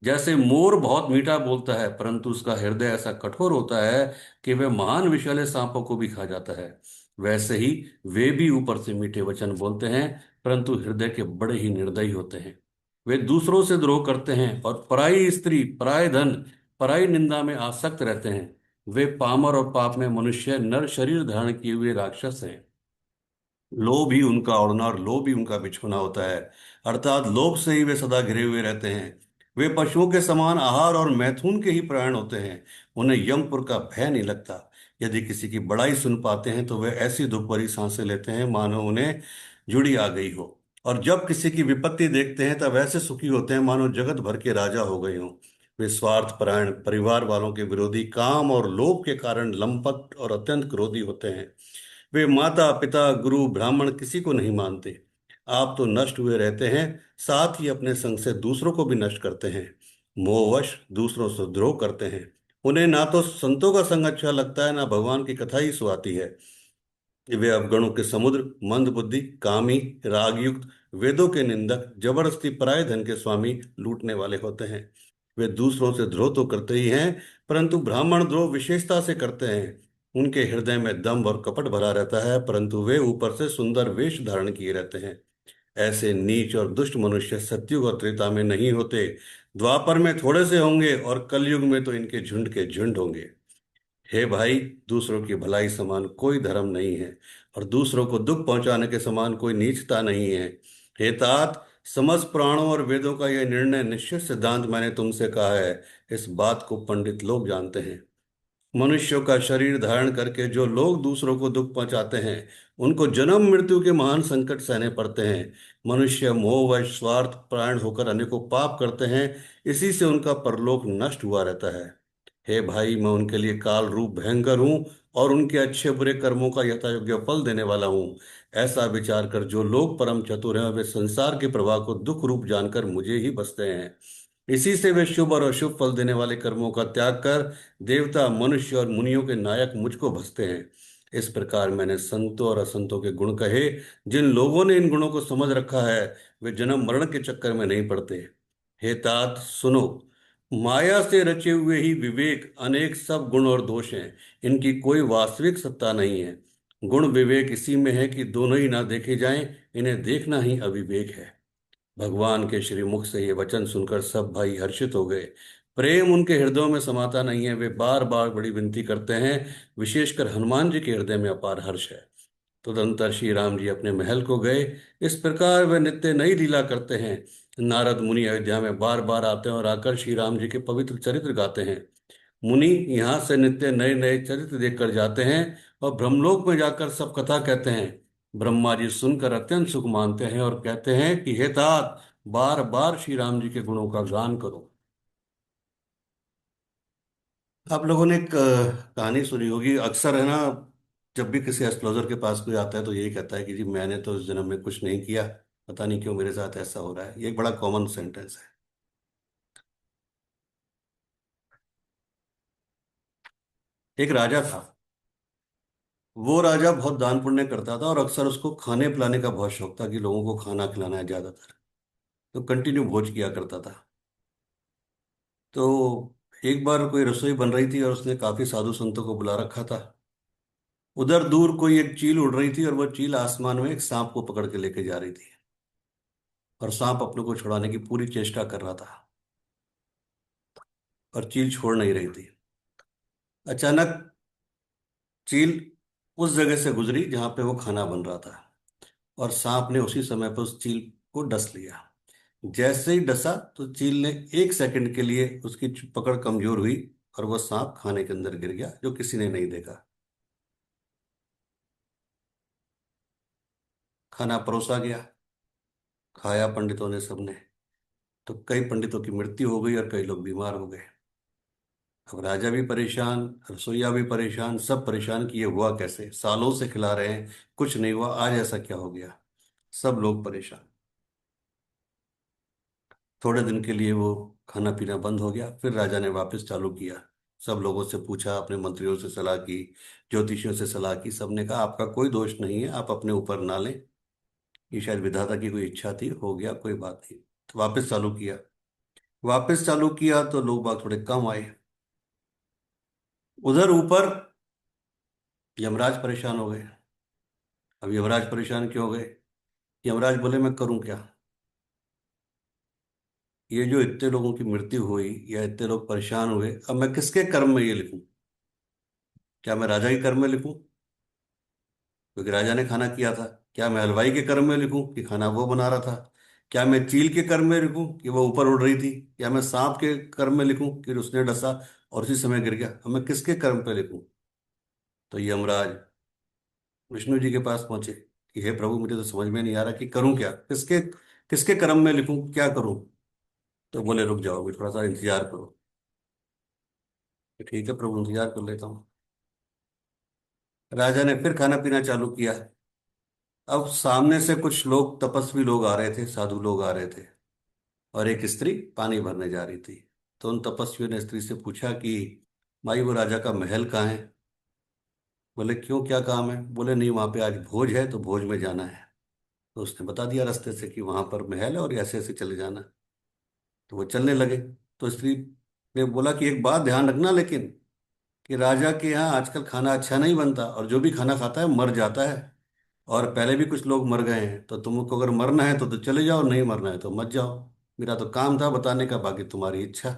जैसे मोर बहुत मीठा बोलता है परंतु उसका हृदय ऐसा कठोर होता है कि वह महान विषैले सांपों को भी खा जाता है, वैसे ही वे भी ऊपर से मीठे वचन बोलते हैं परंतु हृदय के बड़े ही निर्दयी होते हैं। वे दूसरों से द्रोह करते हैं और पराई स्त्री, पराय धन, पराई निंदा में आसक्त रहते हैं। वे पामर और पाप में मनुष्य नर शरीर धारण किए हुए राक्षस हैं। लोभ ही उनका ओढ़ना और लोभ ही उनका बिछोना होता है, अर्थात लोभ से ही वे सदा घिरे हुए रहते हैं। वे पशुओं के समान आहार और मैथुन के ही प्राण होते हैं। उन्हें यमपुर का भय नहीं लगता। यदि किसी की बड़ाई सुन पाते हैं तो वे ऐसी दुख भरी सांसें लेते हैं मानो उन्हें जुड़ी आ गई हो। और जब किसी की विपत्ति देखते हैं तब ऐसे सुखी होते हैं मानो जगत भर के राजा हो गए हों। वे स्वार्थ परायण, परिवार वालों के विरोधी, काम और लोभ के कारण लंपट और अत्यंत क्रोधी होते हैं। वे माता पिता गुरु ब्राह्मण किसी को नहीं मानते। आप तो नष्ट हुए रहते हैं, साथ ही अपने संग से दूसरों को भी नष्ट करते हैं। मोहवश दूसरों से द्रोह करते हैं। उन्हें ना तो संतों का संग अच्छा लगता है, ना भगवान की कथा ही सुहाती है। वे अवगुणों के समुद्र, मंद बुद्धि, कामी, रागयुक्त, वेदों के निंदक, जबरदस्ती पराये धन के स्वामी, लूटने वाले होते हैं। वे दूसरों से द्रोह तो करते ही हैं परंतु ब्राह्मण द्रोह विशेषता से करते हैं। उनके हृदय में दंभ और कपट भरा रहता है परंतु वे ऊपर से सुंदर वेश धारण किए रहते हैं। ऐसे नीच और दुष्ट मनुष्य सतयुग और त्रेता में नहीं होते, द्वापर में थोड़े से होंगे और कलयुग में तो इनके झुंड के झुंड होंगे। हे भाई, दूसरों की भलाई समान कोई धर्म नहीं है और दूसरों को दुख पहुंचाने के समान कोई नीचता नहीं है। हे तात, समस्त पुराणों और वेदों का यह निर्णय निश्चित सिद्धांत मैंने तुमसे कहा है, इस बात को पंडित लोग जानते हैं। मनुष्यों का शरीर धारण करके जो लोग दूसरों को दुख पहुंचाते हैं उनको जन्म मृत्यु के महान संकट सहने पड़ते हैं। मनुष्य मोहवश स्वार्थ परायण होकर अनेकों पाप करते हैं, इसी से उनका परलोक नष्ट हुआ रहता है। हे भाई, मैं उनके लिए काल रूप भयंकर हूँ और उनके अच्छे बुरे कर्मों का यथायोग्य फल देने वाला हूँ। ऐसा विचार कर जो लोग परम चतुर हैं वे संसार के प्रवाह को दुख रूप जानकर मुझे ही बसते हैं। इसी से वे शुभ और अशुभ फल देने वाले कर्मों का त्याग कर देवता, मनुष्य और मुनियों के नायक मुझको भसते हैं। इस प्रकार मैंने संतों और असंतों के गुण कहे। जिन लोगों ने इन गुणों को समझ रखा है वे जन्म मरण के चक्कर में नहीं पड़ते। हे तात सुनो, माया से रचे हुए ही विवेक अनेक सब गुण और दोष हैं, इनकी कोई वास्तविक सत्ता नहीं है। गुण विवेक इसी में है कि दोनों ही ना देखे जाएं, इन्हें देखना ही अविवेक है। भगवान के श्रीमुख से ये वचन सुनकर सब भाई हर्षित हो गए। प्रेम उनके हृदयों में समाता नहीं है, वे बार बार बड़ी विनती करते हैं। विशेषकर हनुमान जी के हृदय में अपार हर्ष है। तदंतर श्री राम जी अपने महल को गए। इस प्रकार वे नित्य नई लीला करते हैं। नारद मुनि अयोध्या में बार बार आते हैं और आकर श्री राम जी के पवित्र चरित्र गाते हैं। मुनि यहाँ से नित्य नए नए चरित्र देखकर जाते हैं और ब्रह्मलोक में जाकर सब कथा कहते हैं। ब्रह्मा जी सुनकर अत्यंत सुख मानते हैं और कहते हैं कि हे तात, बार बार श्री राम जी के गुणों का गान करो। आप लोगों ने एक कहानी सुनी होगी, अक्सर है ना, जब भी किसी एस्ट्रोलॉजर के पास कोई आता है तो यही कहता है कि जी मैंने तो इस जन्म में कुछ नहीं किया, पता नहीं क्यों मेरे साथ ऐसा हो रहा है। ये एक बड़ा कॉमन सेंटेंस है। एक राजा था। वो राजा बहुत दान पुण्य करता था और अक्सर उसको खाने पिलाने का बहुत शौक था कि लोगों को खाना खिलाना है ज्यादातर, तो कंटिन्यू भोज किया करता था। तो एक बार कोई रसोई बन रही थी और उसने काफी साधु संतों को बुला रखा था। उधर दूर कोई एक चील उड़ रही थी और वह चील आसमान में एक सांप को पकड़ के लेके जा रही थी और सांप अपने को छुड़ाने की पूरी चेष्टा कर रहा था और चील छोड़ नहीं रही थी। अचानक चील उस जगह से गुजरी जहां पे वो खाना बन रहा था और सांप ने उसी समय पर उस चील को डस लिया। जैसे ही डसा तो चील ने एक सेकंड के लिए उसकी पकड़ कमजोर हुई और वह सांप खाने के अंदर गिर गया, जो किसी ने नहीं देखा। खाना परोसा गया, खाया पंडितों ने, सबने। तो कई पंडितों की मृत्यु हो गई और कई लोग बीमार हो गए। अब राजा भी परेशान, रसोईया भी परेशान, सब परेशान कि ये हुआ कैसे, सालों से खिला रहे हैं, कुछ नहीं हुआ, आज ऐसा क्या हो गया। सब लोग परेशान। थोड़े दिन के लिए वो खाना पीना बंद हो गया, फिर राजा ने वापस चालू किया। सब लोगों से पूछा, अपने मंत्रियों से सलाह की, ज्योतिषियों से सलाह की, सबने कहा आपका कोई दोष नहीं है, आप अपने ऊपर ना लें, ये शायद विधाता की कोई इच्छा थी, हो गया, कोई बात नहीं। तो वापस चालू किया। वापस चालू किया तो लोग बाग थोड़े कम आए। उधर ऊपर यमराज परेशान हो गए। अब यमराज परेशान क्यों हो गए? यमराज बोले मैं करूं क्या? ये जो इतने लोगों की मृत्यु हुई या इतने लोग परेशान हुए, अब मैं किसके कर्म में ये लिखूं? क्या मैं राजा के कर्म में लिखूं, क्योंकि राजा ने खाना किया था? क्या मैं हलवाई के कर्म में लिखूं कि खाना वो बना रहा था? क्या मैं चील के कर्म में लिखूं कि वो ऊपर उड़ रही थी? या मैं सांप के कर्म में लिखूं कि उसने डसा और उसी समय गिर गया? अब मैं किसके कर्म पे लिखूं? तो यमराज विष्णु जी के पास पहुंचे कि हे प्रभु, मुझे तो समझ में नहीं आ रहा कि करूं क्या, किसके किसके कर्म में लिखूं, क्या करूं? तो बोले रुक जाओ, अभी थोड़ा सा इंतजार करो। तो ठीक है प्रभु, इंतजार कर लेता हूँ। राजा ने फिर खाना पीना चालू किया। अब सामने से कुछ लोग, तपस्वी लोग आ रहे थे, साधु लोग आ रहे थे, और एक स्त्री पानी भरने जा रही थी। तो उन तपस्वियों ने स्त्री से पूछा कि माई, वो राजा का महल कहाँ है? बोले क्यों, क्या काम है? बोले नहीं, वहां पे आज भोज है, तो भोज में जाना है। तो उसने बता दिया रास्ते से कि वहां पर महल है और ऐसे ऐसे चले जाना। तो वो चलने लगे। तो स्त्री ने बोला कि एक बात ध्यान रखना लेकिन, कि राजा के यहाँ आजकल खाना अच्छा नहीं बनता, और जो भी खाना खाता है मर जाता है, और पहले भी कुछ लोग मर गए हैं, तो तुमको अगर मरना है तो चले जाओ, नहीं मरना है तो मत जाओ। मेरा तो काम था बताने का, बाकी तुम्हारी इच्छा।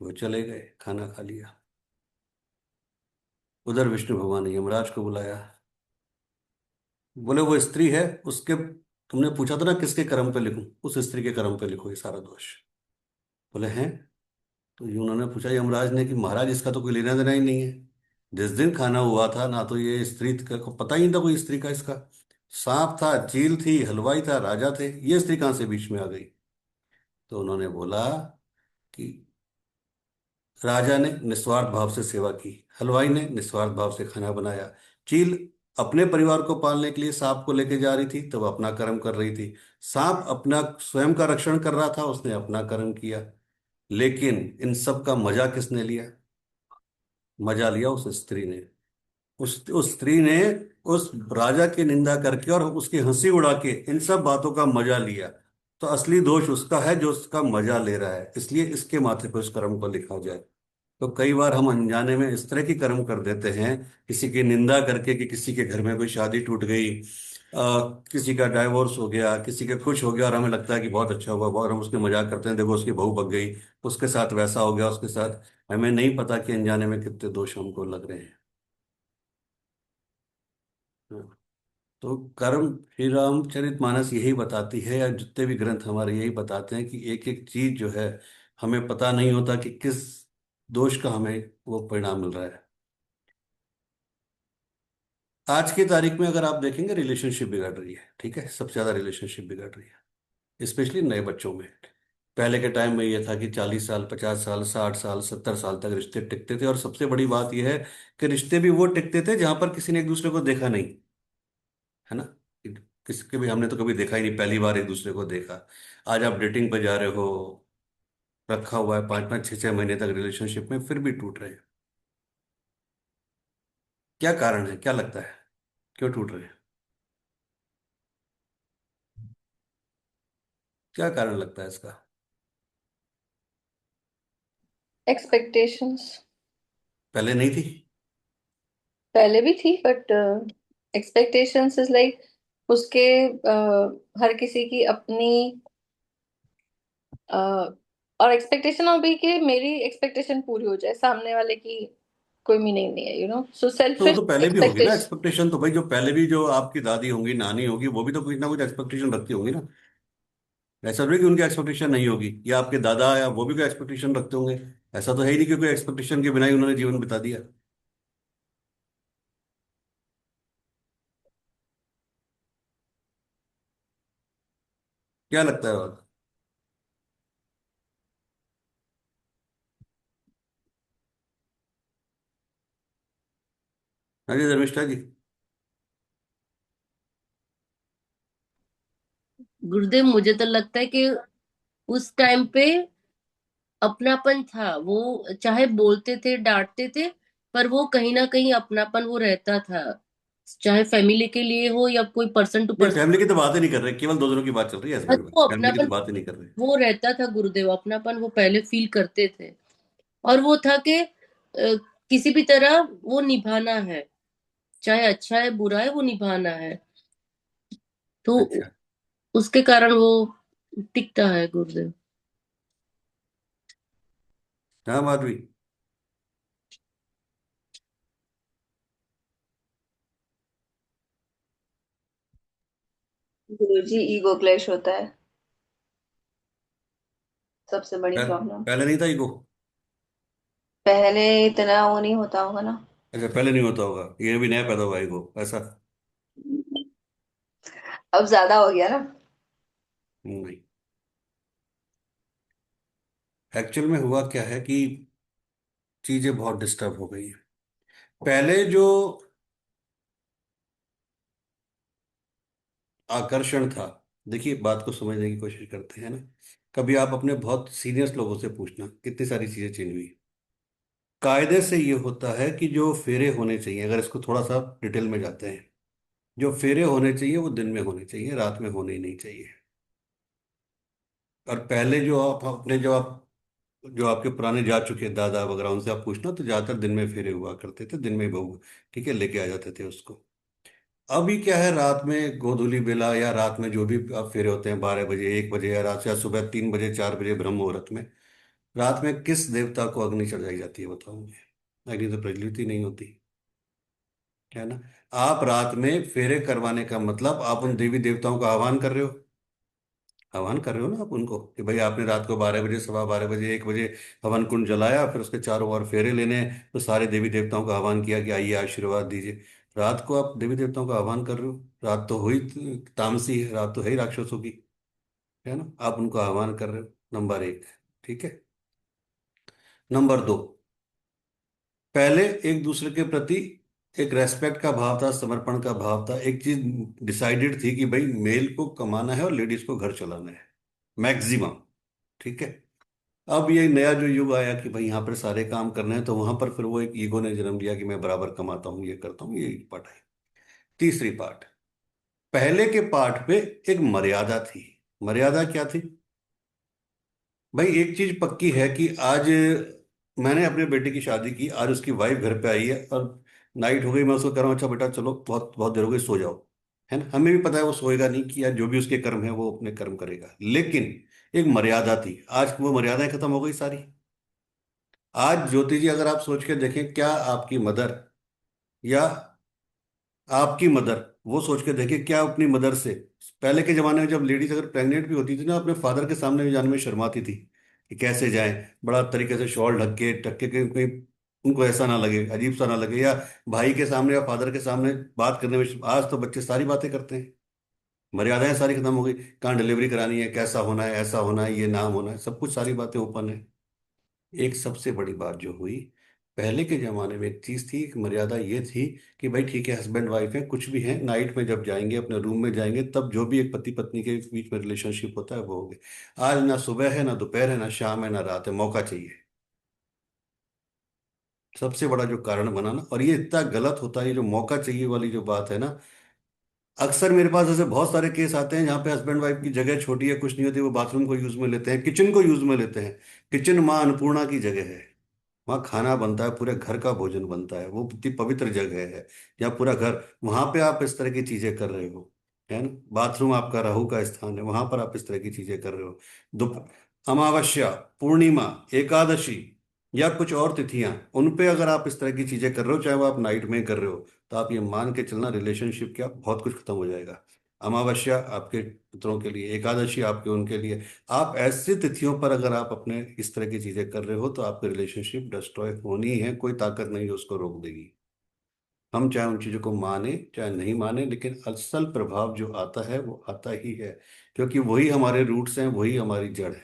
वो चले गए, खाना खा लिया। उधर विष्णु भगवान ने यमराज को बुलाया। बोले वो स्त्री है, उसके, तुमने पूछा था ना किसके कर्म पे लिखूं, उस स्त्री के कर्म पे लिखो ये सारा दोष। बोले हैं? तो ये उन्होंने पूछा यमराज ने कि महाराज, इसका तो कोई लेना देना ही नहीं है। जिस दिन खाना हुआ था ना, तो ये स्त्री को पता ही नहीं था कोई स्त्री का इसका। सांप था, चील थी, हलवाई था, राजा थे, ये स्त्री कहाँ से बीच में आ गई? तो उन्होंने बोला कि राजा ने निस्वार्थ भाव से सेवा की, हलवाई ने निस्वार्थ भाव से खाना बनाया, चील अपने परिवार को पालने के लिए सांप को लेके जा रही थी तो वह अपना कर्म कर रही थी, सांप अपना स्वयं का रक्षण कर रहा था, उसने अपना कर्म किया। लेकिन इन सब का मजा किसने लिया? मजा लिया उस स्त्री ने। उस स्त्री ने उस राजा की निंदा करके और उसकी हंसी उड़ा के इन सब बातों का मजा लिया। तो असली दोष उसका है जो उसका मजा ले रहा है, इसलिए इसके माथे पर उस कर्म को लिखा जाए। तो कई बार हम अनजाने में इस तरह की कर्म कर देते हैं, किसी की निंदा करके, कि किसी के घर में कोई शादी टूट गई, किसी का डाइवोर्स हो गया, किसी का कुछ हो गया, और हमें लगता है कि बहुत अच्छा हुआ, बहुत, हम उसके मजाक करते हैं, देखो उसकी बहू भग गई, उसके साथ वैसा हो गया, उसके साथ। हमें नहीं पता कि अनजाने में कितने दोष हमको लग रहे हैं। हाँ। तो कर्म, श्री रामचरितमानस यही बताती है, या जितने भी ग्रंथ हमारे यही बताते हैं कि एक एक चीज जो है, हमें पता नहीं होता कि किस दोष का हमें वो परिणाम मिल रहा है। आज की तारीख में अगर आप देखेंगे, रिलेशनशिप बिगड़ रही है, ठीक है, सबसे ज्यादा रिलेशनशिप बिगड़ रही है, स्पेशली नए बच्चों में। पहले के टाइम में ये था कि 40 साल, 50 साल, 60 साल, 70 साल तक रिश्ते टिकते थे, और सबसे बड़ी बात यह है कि रिश्ते भी वो टिकते थे जहां पर किसी ने एक दूसरे को देखा नहीं, है ना? किसी के भी हमने तो कभी देखा ही नहीं, पहली बार एक दूसरे को देखा। आज आप डेटिंग पर जा रहे हो, रखा हुआ है 5 5 6 6 महीने तक रिलेशनशिप में, फिर भी टूट रहे हैं। क्या कारण है, क्या लगता है, क्यों टूट रहे हैं? क्या कारण लगता है इसका? एक्सपेक्टेशंस। पहले नहीं थी? पहले भी थी बट एक्सपेक्टेशंस इज लाइक उसके हर किसी की अपनी और एक्सपेक्टेशन और भी कि मेरी एक्सपेक्टेशन पूरी हो जाए, सामने वाले की कोई मीनिंग नहीं है, सो तो वो सेल्फिश तो पहले भी होगी ना एक्सपेक्टेशन। एक्सपेक्टेशन, तो भाई जो पहले भी जो आपकी दादी होंगी, नानी होगी, वो भी तो कुछ ना कुछ एक्सपेक्टेशन रखती होंगी ना। ऐसा नहीं कि उनकी एक्सपेक्टेशन नहीं होगी, या आपके दादा या वो भी कोई एक्सपेक्टेशन रखते होंगे। ऐसा तो है ही नहीं कि कोई एक्सपेक्टेशन के बिना ही उन्होंने जीवन बिता दिया। क्या लगता है और? हाँ जी धर्मिष्ठा जी। गुरुदेव, मुझे तो लगता है कि उस टाइम पे अपनापन था। वो चाहे बोलते थे, डांटते थे, पर वो कहीं ना कहीं अपनापन वो रहता था, चाहे फैमिली के लिए हो या कोई पर्सन टू नहीं, पर्सन। फैमिली की तो बात ही नहीं कर रहे, केवल दो जनों की बात चल रही है, हस्बैंड वाइफ, वो फैमिली की तो अपनापन बात ही नहीं कर रहे। वो रहता था गुरुदेव, अपनापन वो पहले फील करते थे। और वो था कि किसी भी तरह वो निभाना है, चाहे अच्छा है बुरा है, वो निभाना है। तो अच्छा। उसके कारण वो टिकता है गुरुदेव। हाँ माधवी। गुरुजी, ईगो क्लैश होता है, सबसे बड़ी प्रॉब्लम। पहले नहीं था ईगो? पहले इतना वो नहीं होता होगा ना। अच्छा, पहले नहीं होता होगा, ये भी नया पैदा हुआ ईगो ऐसा? अब ज्यादा हो गया ना। नहीं, एक्चुअल में हुआ क्या है कि चीजें बहुत डिस्टर्ब हो गई हैं। पहले जो आकर्षण था, देखिए बात को समझने की कोशिश करते हैं ना। कभी आप अपने बहुत सीनियर्स लोगों से पूछना, कितनी सारी चीजें चेंज हुई। कायदे से ये होता है कि जो फेरे होने चाहिए, अगर इसको थोड़ा सा डिटेल में जाते हैं, जो फेरे होने चाहिए वो दिन में होने चाहिए, रात में होने ही नहीं चाहिए। और पहले जो आप अपने जो आपके पुराने जा चुके दादा वगैरह, उनसे आप पूछना तो ज्यादातर दिन में फेरे हुआ करते थे, दिन में बहू ठीक है लेके आ जाते थे उसको। अभी क्या है, रात में गोधूली बेला या रात में जो भी आप फेरे होते हैं, 12 बजे, 1 बजे, या रात या सुबह 3 बजे, 4 बजे ब्रह्म मुहूर्त में, रात में किस देवता को अग्नि चढ़ाई जाती है बताओ मुझे? अग्नि तो प्रज्वलित ही नहीं होती, है ना। आप रात में फेरे करवाने का मतलब आप उन देवी देवताओं का आह्वान कर रहे हो, आह्वान कर रहे हो ना आप उनको, कि भाई आपने रात को 12 बजे, सवा 12 बजे, 1 बजे हवन कुंड जलाया, फिर उसके चारों ओर फेरे लेने हैं, तो सारे देवी देवताओं का आह्वान किया कि आइए आशीर्वाद दीजिए। रात को आप देवी देवताओं का आह्वान कर रहे हो, रात तो हुई तामसी है, रात तो है ही राक्षसों की, है ना, आप उनको आह्वान कर रहे हो, नंबर एक। ठीक है। नंबर दो, पहले एक दूसरे के प्रति एक रेस्पेक्ट का भाव था, समर्पण का भाव था, एक चीज डिसाइडेड थी कि भाई मेल को कमाना है और लेडीज को घर चलाना है, मैक्सिमम। ठीक है। अब ये नया जो युग आया कि भाई यहाँ पर सारे काम करने हैं, तो वहां पर फिर वो एक ईगो ने जन्म लिया कि मैं बराबर कमाता हूँ, ये करता हूँ, ये पार्ट है। तीसरी पार्ट, पहले के पार्ट पे एक मर्यादा थी। मर्यादा क्या थी? भाई एक चीज पक्की है कि आज मैंने अपने बेटे की शादी की, आज उसकी वाइफ घर पे आई है और नाइट हो गई, मैं उसको कह रहा हूँ अच्छा बेटा चलो बहुत बहुत देर हो गई, सो जाओ। है ना, हमें भी पता है वो सोएगा नहीं, कि यार जो भी उसके कर्म है वो अपने कर्म करेगा, लेकिन एक मर्यादा थी। आज वो मर्यादाएं खत्म हो गई सारी। आज ज्योति जी अगर आप सोच के देखें, क्या आपकी मदर या आपकी मदर, वो सोच के देखिए क्या अपनी मदर से, पहले के जमाने में जब लेडीज अगर प्रेग्नेंट भी होती थी ना, अपने फादर के सामने भी जाने में शर्माती थी कि कैसे जाएं, बड़ा तरीके से शॉल ढक के कहीं उनको ऐसा ना लगे, अजीब सा ना लगे, या भाई के सामने या फादर के सामने बात करने में। आज तो बच्चे सारी बातें करते हैं, मर्यादाएं सारी खत्म हो गई, कहाँ डिलीवरी करानी है, कैसा होना है, ऐसा होना है, ये नाम होना है, सब कुछ सारी बातें ओपन है। एक सबसे बड़ी बात जो हुई, पहले के जमाने में एक चीज थी, एक मर्यादा ये थी कि भाई ठीक है हस्बैंड वाइफ है, कुछ भी है, नाइट में जब जाएंगे अपने रूम में जाएंगे, तब जो भी एक पति पत्नी के बीच में रिलेशनशिप होता है वो हो गया। आज ना सुबह है, ना दोपहर है, ना शाम है, ना रात है, मौका चाहिए। सबसे बड़ा जो कारण बना ना, और ये इतना गलत होता है, ये जो मौका चाहिए वाली जो बात है ना, अक्सर मेरे पास ऐसे बहुत सारे केस आते हैं जहाँ पे हस्बैंड वाइफ की जगह छोटी है, कुछ नहीं होती, वो बाथरूम को यूज में लेते हैं, किचन को यूज में लेते हैं। किचन माँ अन्नपूर्णा की जगह है, वहाँ खाना बनता है, पूरे घर का भोजन बनता है, वो कितनी पवित्र जगह है, जहाँ पूरा घर, वहां पे आप इस तरह की चीजें कर रहे हो, है ना। बाथरूम आपका राहु का स्थान है, वहां पर आप इस तरह की चीजें कर रहे हो। दोप अमावस्या, पूर्णिमा, एकादशी या कुछ और तिथियां, उन पे अगर आप इस तरह की चीजें कर रहे हो, चाहे वो आप नाइट में कर रहे हो, तो आप ये मान के चलना रिलेशनशिप क्या बहुत कुछ खत्म हो जाएगा। अमावस्या आपके पितरों के लिए, एकादशी आपके उनके लिए, आप ऐसी तिथियों पर अगर आप अपने इस तरह की चीजें कर रहे हो, तो आपकी रिलेशनशिप डिस्ट्रॉय होनी है, कोई ताकत नहीं जो उसको रोक देगी। हम चाहे उन चीजों को माने चाहे नहीं माने, लेकिन असल प्रभाव जो आता है वो आता ही है, क्योंकि वही हमारे रूट्स हैं, वही हमारी जड़ है।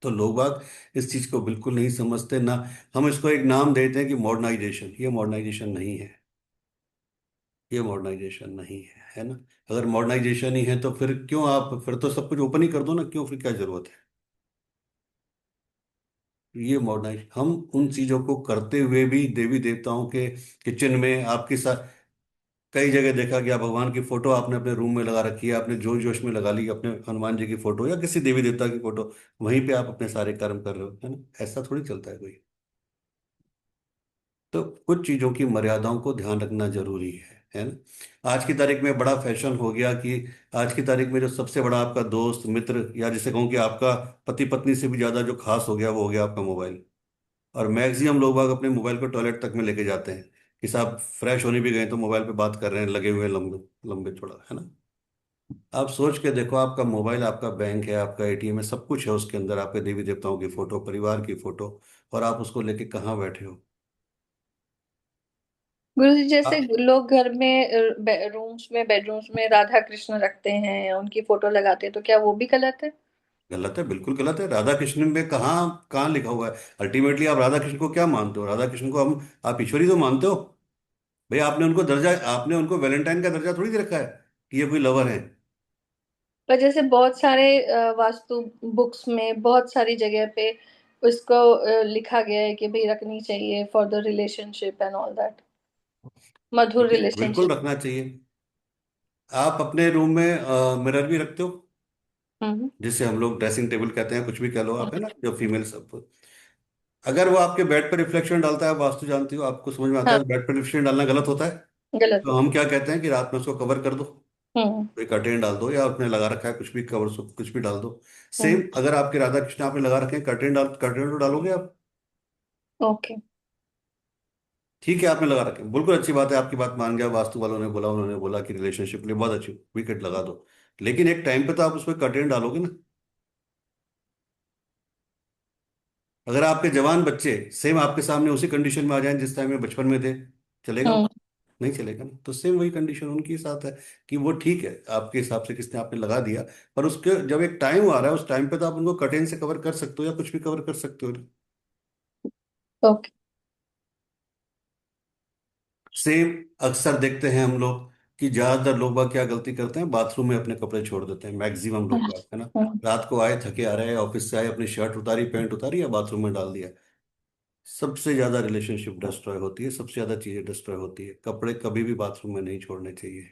तो लोग बाग इस चीज को बिल्कुल नहीं समझते ना। हम इसको एक नाम देते हैं कि मॉडर्नाइजेशन, ये मॉडर्नाइजेशन नहीं है। ये मॉडर्नाइजेशन नहीं है ना? अगर मॉडर्नाइजेशन ही है तो फिर क्यों आप, फिर तो सब कुछ ओपन ही कर दो ना, क्यों, फिर क्या जरूरत है? ये मॉडर्नाइज, हम उन चीजों को करते हुए भी देवी देवताओं के किचन में आपके साथ कई जगह देखा गया, भगवान की फोटो आपने अपने रूम में लगा रखी है, आपने जोश जोश में लगा ली अपने हनुमान जी की फोटो या किसी देवी देवता की फोटो, वहीं पे आप अपने सारे कर्म कर रहे हो, है ना? ऐसा थोड़ी चलता है कोई। तो कुछ चीजों की मर्यादाओं को ध्यान रखना जरूरी है ना? आज की तारीख में बड़ा फैशन हो गया कि आज की तारीख में जो सबसे बड़ा आपका दोस्त मित्र, या जिसे कहूँ कि आपका पति पत्नी से भी ज्यादा जो खास हो गया, वो हो गया आपका मोबाइल। और मैक्सिमम लोग बाग अपने मोबाइल को टॉयलेट तक में लेके जाते हैं कि साहब फ्रेश होने भी गए तो मोबाइल पे बात कर रहे हैं, लगे हुए हैं लंबे लंबे थोड़ा, है ना? आप सोच के देखो, आपका मोबाइल आपका बैंक है, आपका एटीएम है, सब कुछ है उसके अंदर, आपके देवी देवताओं की फोटो, परिवार की फोटो, और आप उसको लेके कहाँ बैठे हो? गुरु जी, जैसे आ, लोग घर में रूम्स में, बेडरूम्स में राधा कृष्ण रखते हैं, उनकी फोटो लगाते हैं, तो क्या वो भी गलत है? गलत है, बिल्कुल गलत है। राधा कृष्ण में कहाँ कहाँ लिखा हुआ है? अल्टीमेटली आप राधा कृष्ण को क्या मानते हो? राधा कृष्ण को हम, आप ईश्वरी तो मानते हो। भाई आपने उनको दर्जा, आपने उनको वैलेंटाइन का दर्जा थोड़ी दे रखा है कि ये कोई लवर है। पर जैसे बहुत सारे वास्तु बुक्स में बहुत सारी जगह पे उसको लिखा गया है कि भाई रखनी चाहिए for the relationship and all that, Madhur ठीक है, बिल्कुल रिलेशनशिप। रखना चाहिए। आप अपने रूम में मिरर भी रखते हो, हम्म। जिसे हम लोग ड्रेसिंग टेबल कहते हैं, कुछ भी कह लो आप, है हम्म। ना, जो फीमेल सब। अगर वो आपके बेड पर रिफ्लेक्शन डालता है, वास्तु जानती हो, आपको समझ में आता हाँ, है बेड पर रिफ्लेक्शन डालना गलत होता है, गलत तो होता हम क्या कहते हैं कि रात में उसको कवर कर दो, है। कोई कर्टेन डाल दो, या उसने लगा रखा है कुछ भी, कवर कुछ भी डाल दो। हम्म। सेम अगर आपके राधा कृष्ण आपने लगा रखे हैं, कर्टेन तो डालोगे आप। ओके। ठीक है, आपने लगा रखे हैं, बिल्कुल अच्छी बात है, आपकी बात मान गया, वास्तु वालों ने बोला, उन्होंने बोला कि रिलेशनशिप के लिए बहुत अच्छी, विकेट लगा दो। लेकिन एक टाइम पे तो आप उस पर कर्टेन डालोगे ना। अगर आपके जवान बच्चे सेम आपके सामने उसी कंडीशन में आ जाएं जिस टाइम में बचपन में थे, चलेगा? हम्म। नहीं चलेगा ना। तो सेम वही कंडीशन उनके साथ है कि वो ठीक है आपके हिसाब से किसने आपने लगा दिया, पर उसके जब एक टाइम आ रहा है, उस टाइम पे तो आप उनको कर्टेन से कवर कर सकते हो या कुछ भी कवर कर सकते हो। ओके। सेम अक्सर देखते हैं हम लोग कि ज्यादातर लोग बाग क्या गलती करते हैं, बाथरूम में अपने कपड़े छोड़ देते हैं, मैक्सिमम लोग बाग, है ना? हम्म। रात को आए, थके आ रहे हैं, ऑफिस से आए, अपनी शर्ट उतारी, पैंट उतारी, या बाथरूम में डाल दिया। सबसे ज्यादा रिलेशनशिप डिस्ट्रॉय होती है, सबसे ज्यादा चीजें डिस्ट्रॉय होती है। कपड़े कभी भी बाथरूम में नहीं छोड़ने चाहिए,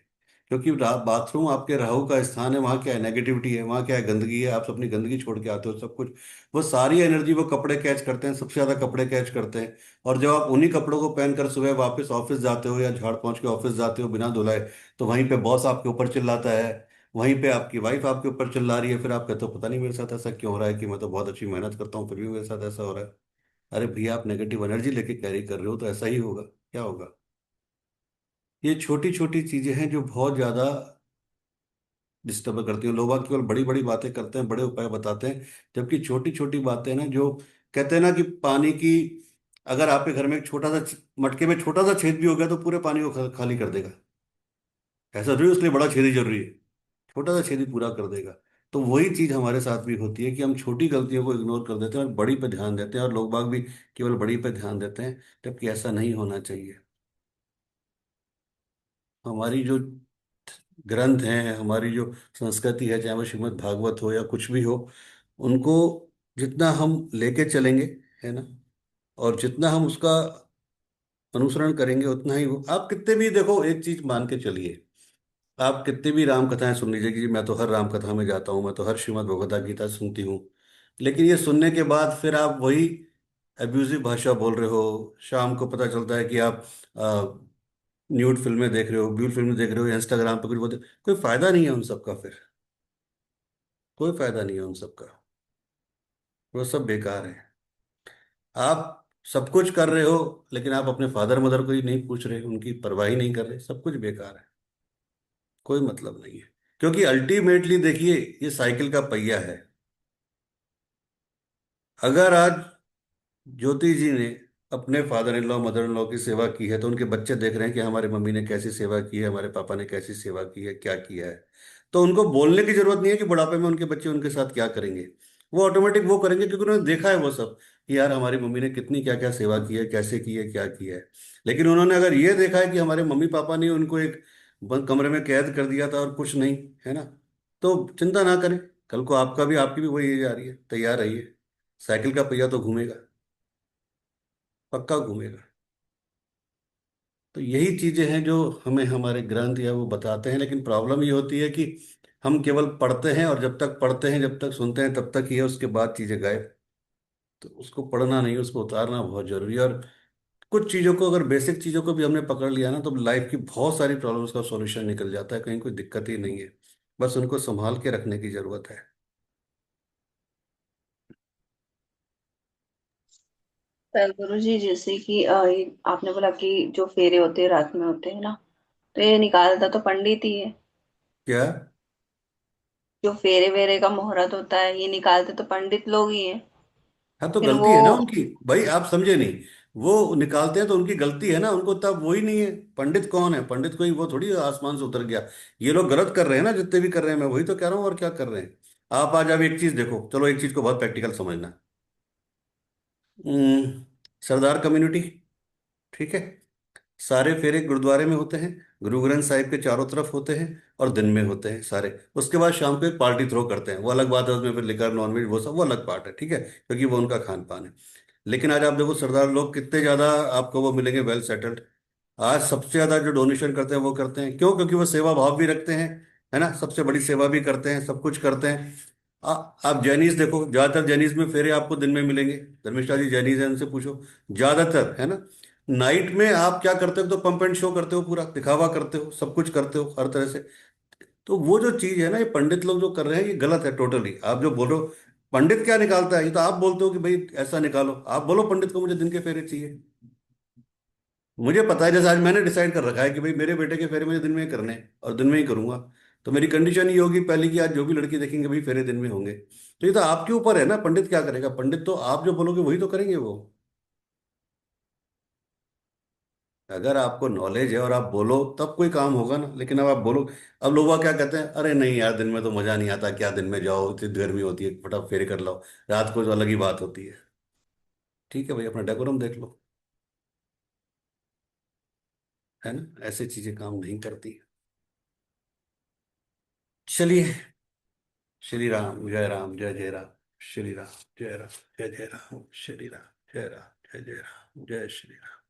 क्योंकि बाथरूम आपके राहु का स्थान है, वहाँ क्या है, नेगेटिविटी है, वहाँ क्या है, गंदगी है, आप अपनी गंदगी छोड़ के आते हो सब कुछ। वो सारी एनर्जी वो कपड़े कैच करते हैं, सबसे ज्यादा कपड़े कैच करते हैं। और जब आप उन्हीं कपड़ों को पहनकर सुबह वापस ऑफिस जाते हो या झाड़ पहुंच के ऑफिस जाते हो बिना धुलाए, तो वहीं पे बॉस आपके ऊपर चिल्लाता है, वहीं पे आपकी वाइफ आपके ऊपर चिल्ला रही है, फिर आप कहते हो पता नहीं मेरे साथ ऐसा क्यों हो रहा है, कि मैं तो बहुत अच्छी मेहनत करता हूँ फिर भी मेरे साथ ऐसा हो रहा है। अरे भैया, आप नेगेटिव एनर्जी लेके कैरी कर रहे हो, तो ऐसा ही होगा, क्या होगा? ये छोटी छोटी चीजें हैं जो बहुत ज्यादा डिस्टर्ब करती हैं। लोग बाग केवल बड़ी बड़ी बातें करते हैं, बड़े उपाय बताते हैं, जबकि छोटी छोटी बातें ना, जो कहते हैं ना कि पानी की, अगर आपके घर में एक छोटा सा मटके में छोटा सा छेद भी हो गया तो पूरे पानी को खाली कर देगा। ऐसा जरूरी उसके लिए बड़ा छेद ही जरूरी है? छोटा सा छेद ही पूरा कर देगा। तो वही चीज हमारे साथ भी होती है कि हम छोटी गलतियों को इग्नोर कर देते हैं और बड़ी पे ध्यान देते हैं, और लोग बाग भी केवल बड़ी पे ध्यान देते हैं, जबकि ऐसा नहीं होना चाहिए। हमारी जो ग्रंथ हैं, हमारी जो संस्कृति है, चाहे वो श्रीमद् भागवत हो या कुछ भी हो, उनको जितना हम लेके चलेंगे, है ना, और जितना हम उसका अनुसरण करेंगे, उतना ही वो, आप कितने भी देखो, एक चीज मान के चलिए, आप कितनी भी राम कथाएं सुन लीजिए कि जी मैं तो हर राम कथा में जाता हूँ, मैं तो हर श्रीमद् भगवद गीता सुनती हूँ, लेकिन ये सुनने के बाद फिर आप वही अब्यूजिव भाषा बोल रहे हो। शाम को पता चलता है कि आप न्यूड फिल्में देख रहे हो, ब्यूट फिल्में देख रहे हो, या इंस्टाग्राम पे कुछ बोलते, कोई फायदा नहीं है उन सबका, फिर कोई फायदा नहीं है उन सबका, वो सब बेकार है। आप सब कुछ कर रहे हो, लेकिन आप अपने फादर मदर को ही नहीं पूछ रहे, उनकी परवाह ही नहीं कर रहे, सब कुछ बेकार है, कोई मतलब नहीं है। क्योंकि अल्टीमेटली देखिए, ये साइकिल का पहिया है। अगर आज ज्योति जी ने अपने father in law mother in law की सेवा की है, तो उनके बच्चे देख रहे हैं कि हमारी मम्मी ने कैसी सेवा की है, हमारे पापा ने कैसी सेवा की है, क्या किया है। तो उनको बोलने की जरूरत नहीं है कि बुढ़ापे में उनके बच्चे उनके साथ क्या करेंगे। वो ऑटोमेटिक वो करेंगे, क्योंकि उन्होंने देखा है वो सब। कि यार हमारी मम्मी ने कितनी क्या क्या सेवा की है, कैसे की है, क्या किया है। लेकिन उन्होंने अगर ये देखा है कि हमारे मम्मी पापा ने उनको एक बंद कमरे में कैद कर दिया था और कुछ नहीं, है ना, तो चिंता ना करें। कल को आपका भी, आपकी भी वही एज आ रही है, तैयार रहिए। साइकिल का पहिया तो घूमेगा, पक्का घूमेगा। तो यही चीजें हैं जो हमें हमारे ग्रंथ या वो बताते हैं। लेकिन प्रॉब्लम ये होती है कि हम केवल पढ़ते हैं, और जब तक पढ़ते हैं, जब तक सुनते हैं, तब तक ही है, उसके बाद चीजें गायब। तो उसको पढ़ना नहीं, उसको उतारना बहुत जरूरी है। और कुछ चीजों को, अगर बेसिक चीजों को भी हमने पकड़ लिया ना, तो लाइफ की बहुत सारी प्रॉब्लम्स का सॉल्यूशन निकल जाता है, कहीं कोई दिक्कत ही नहीं है। बस उनको संभाल के रखने की जरूरत है। पर गुरु जी, जैसे कि आपने बोला कि जो फेरे होते हैं रात में होते हैं ना, तो ये निकालता तो पंडित ही है। क्या? जो फेरे वेरे का मुहूर्त होता है, ये निकालते तो पंडित लोग ही हैं। हाँ, तो फिर गलती वो है ना उनकी। भाई आप समझे नहीं। वो निकालते हैं तो उनकी गलती है ना, उनको तब वही नहीं है। पंडित कौन है? पंडित कोई वो थोड़ी आसमान से उतर गया। ये लोग गलत कर रहे हैं ना, जितने भी कर रहे हैं, मैं वही तो कह रहा हूँ, और क्या कर रहे हैं। आप आज आप एक चीज देखो, चलो एक चीज को बहुत प्रैक्टिकल समझना। हम्म, सरदार कम्युनिटी, ठीक है, सारे फेरे गुरुद्वारे में होते हैं, गुरु ग्रंथ साहिब के चारों तरफ होते हैं, और दिन में होते हैं सारे। उसके बाद शाम को एक पार्टी थ्रो करते हैं, वो अलग बात है, उसमें फिर लिकर नॉनवेज वो सब वो अलग पार्ट है, ठीक है, क्योंकि वो उनका खान पान है। लेकिन आज आप देखो सरदार लोग कितने ज्यादा आपको वो मिलेंगे, वेल सेटल्ड। आज सबसे ज्यादा जो डोनेशन करते हैं वो करते हैं, क्यों? क्योंकि वो सेवा भाव भी रखते हैं, है ना, सबसे बड़ी सेवा भी करते हैं, सब कुछ करते हैं। आप जैनीज देखो, ज्यादातर जैनीज में फेरे आपको दिन में मिलेंगे। धर्मेशाह जी जैनीज हैं, उनसे पूछो, ज्यादातर, है ना। नाइट में आप क्या करते हो? तो पंप एंड शो करते हो, पूरा दिखावा करते हो, सब कुछ करते हो हर तरह से। तो वो जो चीज है ना, ये पंडित लोग जो कर रहे हैं, ये गलत है टोटली। आप जो बोलो पंडित क्या निकालता है, ये तो आप बोलते हो कि भाई ऐसा निकालो। आप बोलो पंडित को मुझे दिन के फेरे चाहिए। मुझे पता है, जैसे आज मैंने डिसाइड कर रखा है कि भाई मेरे बेटे के फेरे मुझे दिन में ही करने हैं, और दिन में ही करूंगा। तो मेरी कंडीशन ये होगी पहली कि आज जो भी लड़की देखेंगे भाई फेरे दिन में होंगे। तो ये तो आपके ऊपर है ना, पंडित क्या करेगा? पंडित तो आप जो बोलोगे वही तो करेंगे वो। अगर आपको नॉलेज है और आप बोलो तब कोई काम होगा ना, लेकिन अब आप बोलो। अब लोग क्या कहते हैं, अरे नहीं यार दिन में तो मजा नहीं आता, क्या दिन में जाओ, इतनी गर्मी होती है, फटाफट फेरे कर लो। रात को तो अलग ही बात होती है। ठीक है भाई, अपना डेकोरम देख लो, है ना, ऐसी चीजें काम नहीं करती। चलिए। श्री राम जय राम जय जय राम। श्री राम जय राम जय जय राम। श्री राम जय राम जय जय राम। जय श्री राम।